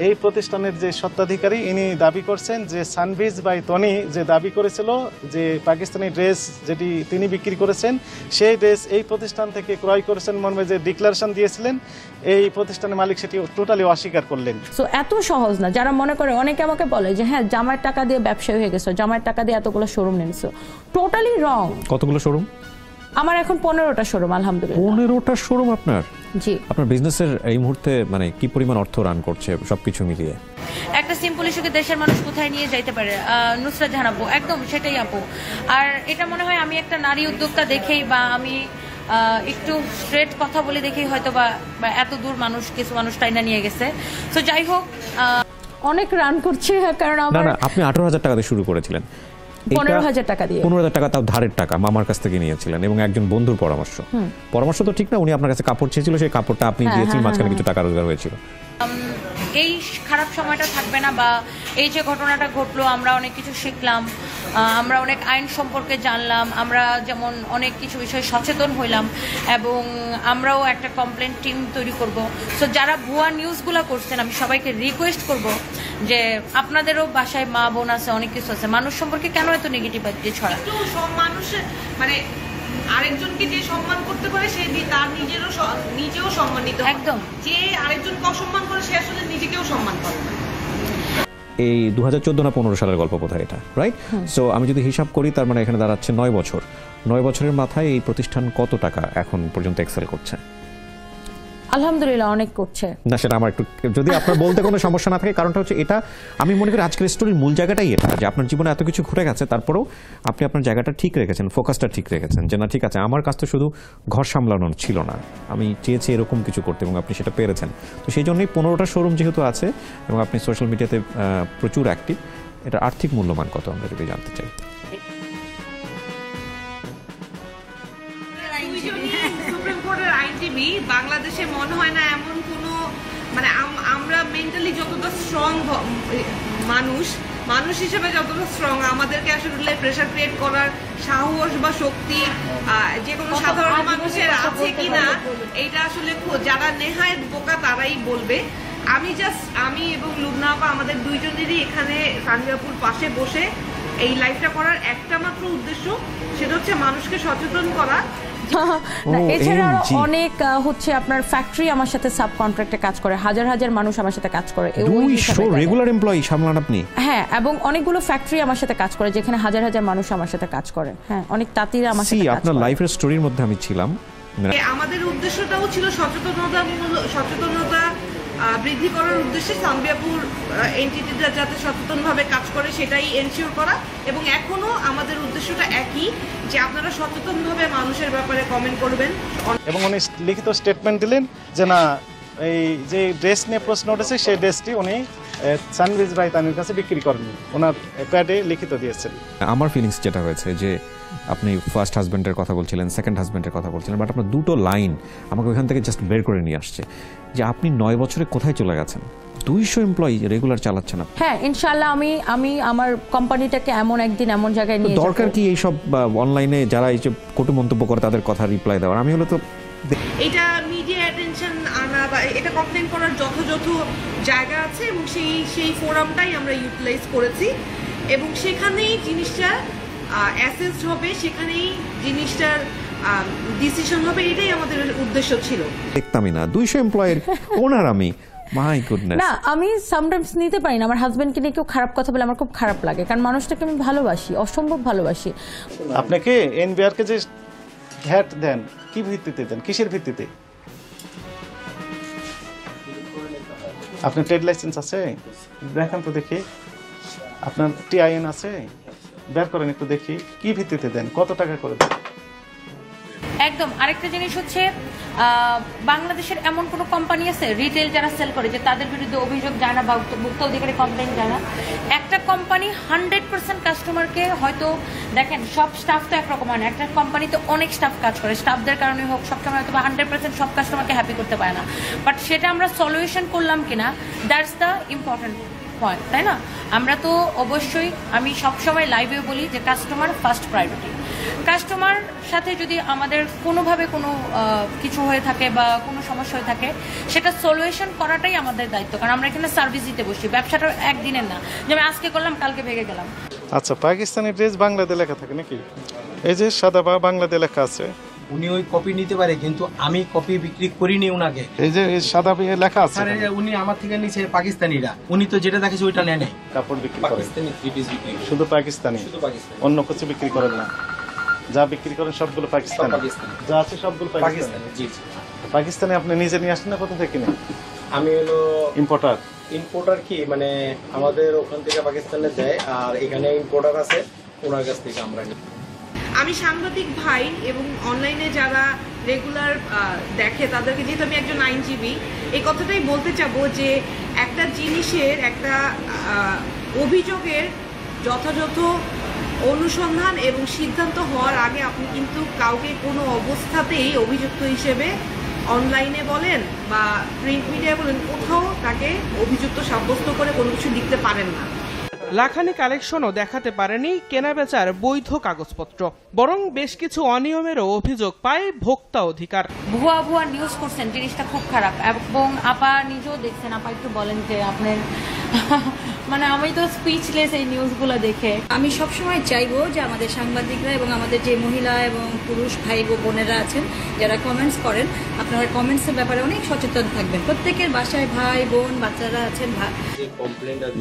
এই প্রতিষ্ঠানের যে স্বত্বাধিকারী ইনি দাবি করছেন যে সানভিজ বাই তনি যে দাবি করেছিল যে পাকিস্তানি ড্রেস যেটি তিনি বিক্রি করেছেন, সেই ড্রেস এই প্রতিষ্ঠান থেকে ক্রয় করেছেন মর্মে যে ডিক্লারেশন দিয়েছিলেন, এই প্রতিষ্ঠানের মালিক সেটি টোটালি অস্বীকার করলেন। সো এত সহজ না। যারা মনে করে, অনেকে আমাকে বলে যে হ্যাঁ জামাইয়ের টাকা দিয়ে ব্যবসায়ী হয়ে গেছো, জামাইয়ের টাকা দিয়ে এতগুলো শোরুম নিয়েছো, টোটালি রং। কতগুলো শোরুম? আমার এখন 15টা শোরুম আলহামদুলিল্লাহ। 15টা শোরুম আপনার? জি। আপনার বিজনেসের এই মুহূর্তে মানে কি পরিমাণ অর্থ রান করছে সবকিছু মিলিয়ে? একটা সিম্পল ইস্যুকে দেশের মানুষ কোথায় নিয়ে যাইতে পারে, নুসরাত জাহান আপু একদম সেটাই আপু। আর এটা মনে হয় আমি একটা নারী উদ্যোক্তা দেখেই, বা আমি একটু স্ট্রেট কথা বলে দেখেই হয়তো বা এত দূর মানুষ, কিছু মানুষ টাইনা নিয়ে গেছে। তো যাই হোক, অনেক রান করছে, কারণ না আপনি 18,000 টাকা দিয়ে শুরু করেছিলেন, 15,000 টাকা দিয়ে। 15,000 টাকা তাও ধারের টাকা মামার কাছ থেকে নিয়েছিলেন, এবং একজন বন্ধুর পরামর্শ তো ঠিক না, উনি আপনার কাছে কাপড় চেয়েছিল, সেই কাপড়টা আপনি দিয়েছিলেন, মাঝখানে কিছু টাকা রোজগার হয়েছিল। এই খারাপ সময়টা থাকবে না, বা এই যে ঘটনাটা ঘটলো, আমরা অনেক কিছু শিখলাম, আমরা অনেক আইন সম্পর্কে জানলাম, আমরা যেমন অনেক কিছু বিষয়ে সচেতন হইলাম, এবং আমরাও একটা কমপ্লেন টিম তৈরি করব। সো যারা ভুয়া নিউজগুলো করছেন, আমি সবাইকে রিকোয়েস্ট করব যে আপনাদেরও বাসায় মা বোন আছে, অনেক কিছু আছে, মানুষ সম্পর্কে কেন এত নেগেটিভিটি ছড়া? সব মানুষের মানে আরেকজনকে যে সম্মান করতে পারে সে তার নিজেও সম্মানিত, একদম। যে আরেকজনকে অসম্মান করে সে আসলে নিজেকেও সম্মান করে না। এই 2014 না 15 সালের গল্প বোধহয় এটা, রাইট? সো আমি যদি হিসাব করি, তার মানে এখানে দাঁড়াচ্ছে 9 বছর। 9 বছরের মাথায় এই প্রতিষ্ঠান কত টাকা এখন পর্যন্ত এক্সেল করছে? আলহামদুলিল্লাহ অনেক করছে। না সেটা আমার একটু, যদি আপনার বলতে কোনো সমস্যা না থাকে, কারণটা হচ্ছে এটা আমি মনে করি আজকের স্টোরির মূল জায়গাটাই এটা, যে আপনার জীবনে এত কিছু ঘটে গেছে, তারপরেও আপনি আপনার জায়গাটা ঠিক রেখেছেন, ফোকাসটা ঠিক রেখেছেন, যে না ঠিক আছে, আমার কাছ তো শুধু ঘর সামলানোর ছিল না, আমি চেয়েছি এরকম কিছু করতে, এবং আপনি সেটা পেরেছেন। তো সেই জন্যই 15টা শোরুম যেহেতু আছে, এবং আপনি সোশ্যাল মিডিয়াতে প্রচুর অ্যাক্টিভ, এটার আর্থিক মূল্যমান কত আমরা যদি জানতে চাই। সুপ্রিম কোর্টের আইনজীবী, বাংলাদেশে মনে হয় না এমন কোনো, মানে আমরা মেন্টালি যতটা স্ট্রং মানুষ হিসেবে যতটা স্ট্রং, আমাদেরকে আসলে প্রেশার ক্রিয়েট করার সাহস বা শক্তি যে কোনো সাধারণ মানুষের আছে কিনা, এইটা আসলে যারা নেহায়েত বোকা তারাই বলবে। আমি এবং লুবনা আপা আমাদের দুইজনেরই এখানে সানভিয়াপুর পাশে বসে এই লাইফটা করার একটা মাত্র উদ্দেশ্য, সেটা হচ্ছে মানুষকে সচেতন করা। এছাড়া অনেক হচ্ছে আপনার ফ্যাক্টরি আমার সাথে সাব কন্ট্রাক্টে কাজ করে, হাজার হাজার মানুষ আমার সাথে কাজ করে, রেগুলার এমপ্লয়ি সামলান আপনি? হ্যাঁ, এবং অনেকগুলো ফ্যাক্টরি আমার সাথে কাজ করে, যেখানে হাজার হাজার মানুষ আমার সাথে কাজ করে। হ্যাঁ, অনেক তাঁতিরা আমার সাথে কাজ করে। আপনার লাইফের স্টোরির মধ্যে আমি ছিলাম, আমাদের উদ্দেশ্যটাও ছিল সচেতনতা বৃদ্ধি করার উদ্দেশ্যে সাম্বিয়াপুর এনটিটিটা যাতে সচেতনভাবে কাজ করে সেটাই এনশিওর করা, এবং এখনো আমাদের উদ্দেশ্যটা একই, যে আপনারা সচেতনভাবে মানুষের ব্যাপারে কমেন্ট করবেন। এবং উনি লিখিত স্টেটমেন্ট দিলেন যে না, এই যে ড্রেস নিয়ে প্রশ্ন উঠেছে সেই ড্রেসটি উনি সানভিজ ভাই তানির কাছে বিক্রি করেননি, ওনার প্যাডে লিখিত দিয়েছেন। আমার ফিলিংস যেটা হয়েছে যে আপনি ফার্স্ট হাজব্যান্ডের কথা বলছিলেন, সেকেন্ড হাজব্যান্ডের কথা বলছিলেন, বাট আপনার দুটো লাইন আমাকে ওইখান থেকে জাস্ট বের করে নিয়ে আসছে যে আপনি 9 বছরে কোথায় চলে গেছেন, 200 এমপ্লয়ি রেগুলার চালাচ্ছেন আপনি। হ্যাঁ, ইনশাআল্লাহ আমি আমার কোম্পানিটাকে এমন একদিন এমন জায়গায় নিয়ে যাব। দরকার কি এইসব অনলাইনে যারা এই যে কটু মন্তব্য করে তাদের কথা রিপ্লাই দেওয়ার? আমি হলো তো এটা মিডিয়া অ্যাটেনশন আনা বা এটা কমপ্লেন করার যথাযথ জায়গা আছে, এবং সেই ফোরামটাই আমরা ইউটিলাইজ করেছি, এবং সেখানেই জিনিসটা অ্যাসেসড হবে, সেখানেই জিনিসটার ডিসিশন হবে, এটাই আমাদের উদ্দেশ্য ছিল। দেখতামই না 200 এমপ্লয়ের ওনার আমি, মাই গুডনেস। না, আমি সামটাইমস নিতে পারি না আমার হাজবেন্ডকে নিয়ে কেউ খারাপ কথা বলে, আমার খুব খারাপ লাগে, কারণ মানুষটাকে আমি ভালোবাসি, অসম্ভব ভালোবাসি। আপনাকে এনবিআর কে যে হ্যাট দেন, কি ভিত্তিতে দেন, কিসের ভিত্তিতে? আপনার ট্রেড লাইসেন্স আছে? দেখান তো দেখি। আপনার টিআইএন আছে? বের করেন একটু দেখি। কি ভিত্তিতে দেন, কত টাকা করে দেন? একদম। আরেকটা জিনিস হচ্ছে, বাংলাদেশের এমন কোনো কোম্পানি আছে রিটেল যারা সেল করে যে তাদের বিরুদ্ধে অভিযোগ যায় না বা ভোক্তা অধিকারী কমপ্লেন যায় না? একটা কোম্পানি 100% কাস্টমারকে, হয়তো দেখেন সব স্টাফ তো একরকম হয় না, একটা কোম্পানিতে অনেক স্টাফ কাজ করে, স্টাফদের কারণে হোক সবসময় হয়তো 100% সব কাস্টমারকে হ্যাপি করতে পারে না, বাট সেটা আমরা সলিউশন করলাম কিনা, দ্যাটস দ্য ইম্পর্টেন্ট পয়েন্ট, তাই না? আমরা তো অবশ্যই, আমি সবসময় লাইভে বলি যে কাস্টমার ফার্স্ট প্রায়োরিটি। কাস্টমার সাথে যদি আমাদের কোনোভাবে কোনো কিছু হয়ে থাকে বা কোনো সমস্যা হয়ে থাকে, সেটা সলিউশন করাটাই আমাদের দায়িত্ব, কারণ আমরা এখানে সার্ভিস দিতে বসি, ব্যবসাটা একদিনের না যে আমি আজকে করলাম কালকে ভেঙে গেলাম। আচ্ছা, পাকিস্তানি ড্রেস বাংলাতে লেখা থাকে নাকি? এই যে সাদা বা বাংলাতে লেখা আছে, উনি ওই কপি নিতে পারে, কিন্তু আমি কপি বিক্রি করিনি উনাকে। এই যে সাদা লেখা আছে, উনি আমার থেকে নিচে পাকিস্তানিরা, উনি তো যেটা দেখেছে ওইটা নেয় নাই। কাপড় বিক্রি করে পাকিস্তানি 3 পিস বিক্রি, শুধু পাকিস্তানি, অন্য কিছু বিক্রি করেন না? যা বিক্রি করেন সবগুলো পাকিস্তানি, যা আছে সবগুলো পাকিস্তানি। জি, পাকিস্তানি আপনি নিজে নিয়ে আসেন না কোথা থেকে নেন? আমি হলো ইম্পোর্টার কি, মানে আমাদের ওখান থেকে পাকিস্তানে দেয়, আর এখানে ইম্পোর্টার আছে, ওনার কাছ থেকে আমরা নিই। আমি সাংবাদিক ভাই এবং অনলাইনে যারা রেগুলার দেখে তাদেরকে, যেহেতু আমি একজন আইনজীবী, এই কথাটাই বলতে চাবো যে একটা জিনিসের, একটা অভিযোগের যথাযথ অনুসন্ধান এবং সিদ্ধান্ত হওয়ার আগে আপনি কিন্তু কাউকে কোনো অবস্থাতেই অভিযুক্ত হিসেবে, অনলাইনে বলেন বা প্রিন্ট মিডিয়ায় বলেন, কোথাও তাকে অভিযুক্ত সাব্যস্ত করে কোনো কিছু লিখতে পারেন না। লাখানি কালেকশনও দেখাতে পারেনি কেনাবেচার বৈধ কাগজপত্র, বরং বেশ কিছু অনিয়মেরও অভিযোগ পায় ভোক্তা অধিকার। ভুয়া ভুয়া নিউজ করছেন, জিনিসটা খুব খারাপ, এবং আপা নিজেও দেখছেন। আপা একটু বলেন যে আপনার মানে আমি তো স্পিচলেস এই নিউজগুলো দেখে। আমি সবসময় চাইবো যে আমাদের সাংবাদিকরা এবং আমাদের যে মহিলা এবং পুরুষ ভাই বোনেরা আছেন যারা কমেন্টস করেন, আপনারা কমেন্টসের ব্যাপারে অনেক সচেতন থাকবেন। প্রত্যেকের বাসায় ভাই বোন বাচ্চারা আছেন।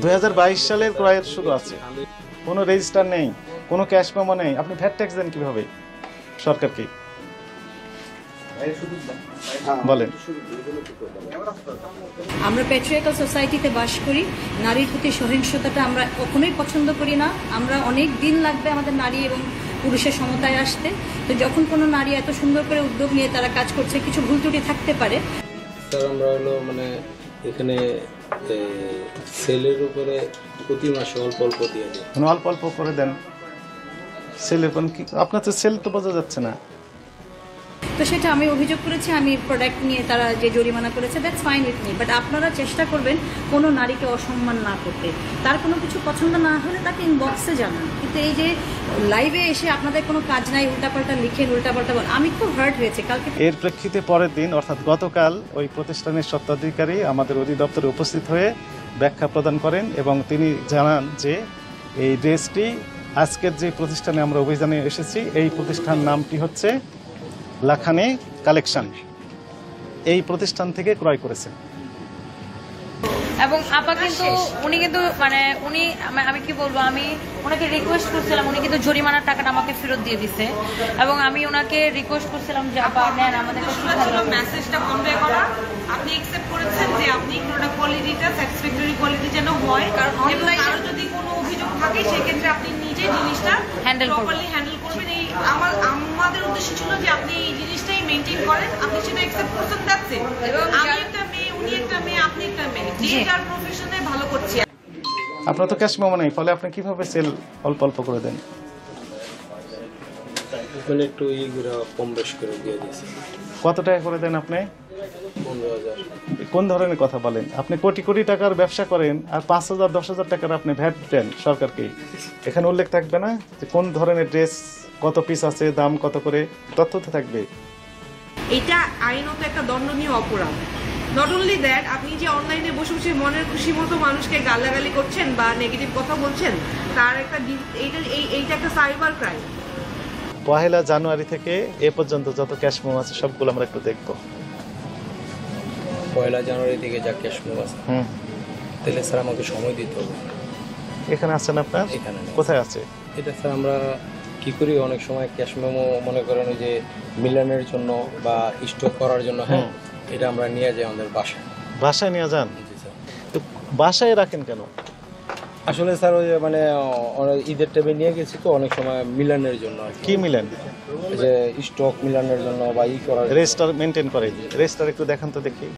2022 সালের ক্রয়ের শুরু আছে, কোনো রেজিস্টার নেই, কোনো ক্যাশ মেমো নেই, আপনি ভ্যাট ট্যাক্স দেন কিভাবে সরকারকে? বলেন। আমরা প্যাট্রিয়ার্কাল সোসাইটিতে বাস করি, নারীর প্রতি সহিংসতাটা আমরা কখনোই পছন্দ করি না। আমরা অনেক দিন লাগবে আমাদের নারী এবং পুরুষের সমতায় আসতে। তো যখন কোনো নারী এত সুন্দর করে উদ্যোগ নিয়ে তারা কাজ করছে, কিছু ভুল ত্রুটি থাকতে পারে। স্যার, আমরা হলো মানে এখানে সেলের উপরে প্রতি মাসে অল্প অল্প দিয়ে দিই, মানে অল্প অল্প করে দেন। সেলের কোন কি, আপনার তো সেল তো বোঝা যাচ্ছে না। তো সেটা আমি অভিযোগ করেছি, আমি প্রোডাক্ট নিয়ে তারা যে জরিমানা করেছে, that's fine with me. But আপনারা চেষ্টা করবেন কোনো নারীকে অসম্মান না করতে। তার কোনো কিছু পছন্দ না হলে তাকে ইনবক্সে জানান, কিন্তু এই যে লাইভে এসে আপনাদের কোনো কাজ নাই, উল্টাপাল্টা লিখেন, উল্টাপাল্টা বলেন, আমি খুব হার্ট হয়েছে কালকে। এর প্রেক্ষিতে পরের দিন অর্থাৎ গতকাল ওই প্রতিষ্ঠানের স্বত্বাধিকারী আমাদের অধিদপ্তরে উপস্থিত হয়ে ব্যাখ্যা প্রদান করেন এবং তিনি জানান যে এই ড্রেসটি আজকের যে প্রতিষ্ঠানে আমরা অভিযানে এসেছি, এই প্রতিষ্ঠান নামটি হচ্ছে লাখানি কালেকশন, এই প্রতিষ্ঠান থেকে ক্রয় করেছেন। এবং আপা কিন্তু উনি কিন্তু মানে উনি আমি কি বলবো, আমি ওনাকে রিকোয়েস্ট করছিলাম, উনি কিন্তু জরিমানার টাকাটা আমাকে ফেরত দিয়ে দিছে এবং আমি ওনাকে রিকোয়েস্ট করছিলাম যে আপা নেন আমাদের মেসেজটা কনভে করা, আপনি অ্যাকসেপ্ট করেছেন যে আপনি প্রোডাক্ট কোয়ালিটিটা স্যাটিসফ্যাক্টরি কোয়ালিটি যেন হয়, কারণ অনলাইনে আরো যদি কোনো অভিযোগ থাকে সেক্ষেত্রে আপনি নিজে জিনিসটা প্রপারলি হ্যান্ডেল করবেন। এই আমাদের উদ্দেশ্য ছিল যে আপনি এই জিনিসটাই মেনটেন করেন, আপনি সেটা অ্যাকসেপ্ট করছেন, দ্যাটস ইট। এবং আমি একটা মেয়ে, উনি একটা মেয়ে, আপনি একটা মেয়ে, যে যার প্রফেশনে ভালো করছি। আপনার তো ক্যাশ মেমো নেই, ফলে আপনি কিভাবে সেল অল্প অল্প করে দেন? ওখানে একটু কম বেশ করে দিয়ে দিয়েছি। কত টাকা করে দেন আপনি? 15,000। কোন ধরনের কথা বলেন? আপনি কোটি কোটি টাকার ব্যবসা করেন আর 5,000 10,000 টাকার আপনি ভ্যাট দেন সরকারকে। এখানে উল্লেখ থাকবে না যে কোন ধরনের ড্রেস, কত পিস আছে, দাম কত করে, তথ্য তো থাকবে। এটা আইনত একটা দণ্ডনীয় অপরাধ। নট অনলি দ্যাট, আপনি যে অনলাইনে বসে বসে মনের খুশি মতো মানুষকে গালাগালি করছেন বা নেগেটিভ কথা বলছেন, তার একটা এইটা একটা সাইবার ক্রাইম। 1 জানুয়ারি থেকে এ পর্যন্ত যত ক্যাশ মেমো আছে সবগুলো আমরা একটু দেখবো। 1 জানুয়ারি থেকে যা ক্যাশ মেমো আছে, তাহলে স্যার আমাকে সময় দিতে হবে। এখানে আছেন আপনার? এখানে কোথায় আছে এটা? স্যার আমরা কি করি, অনেক সময় ক্যাশ মেমো মনে করেন যে মিলানের জন্য বা স্টক করার জন্য, হ্যাঁ, এটা আমরা নিয়ে যাই আমাদের বাসায়। বাসায় নিয়ে যান? তো বাসায় রাখেন কেন? আসলে স্যার ওই মানে ঈদের টাইমে নিয়ে গেছি তো, অনেক সময় মিলানের জন্য। কি মিলান? যে স্টক মিলানের জন্য বা ই করার, রেজিস্টার মেনটেন করে। রেজিস্টার একটু দেখান তো দেখি।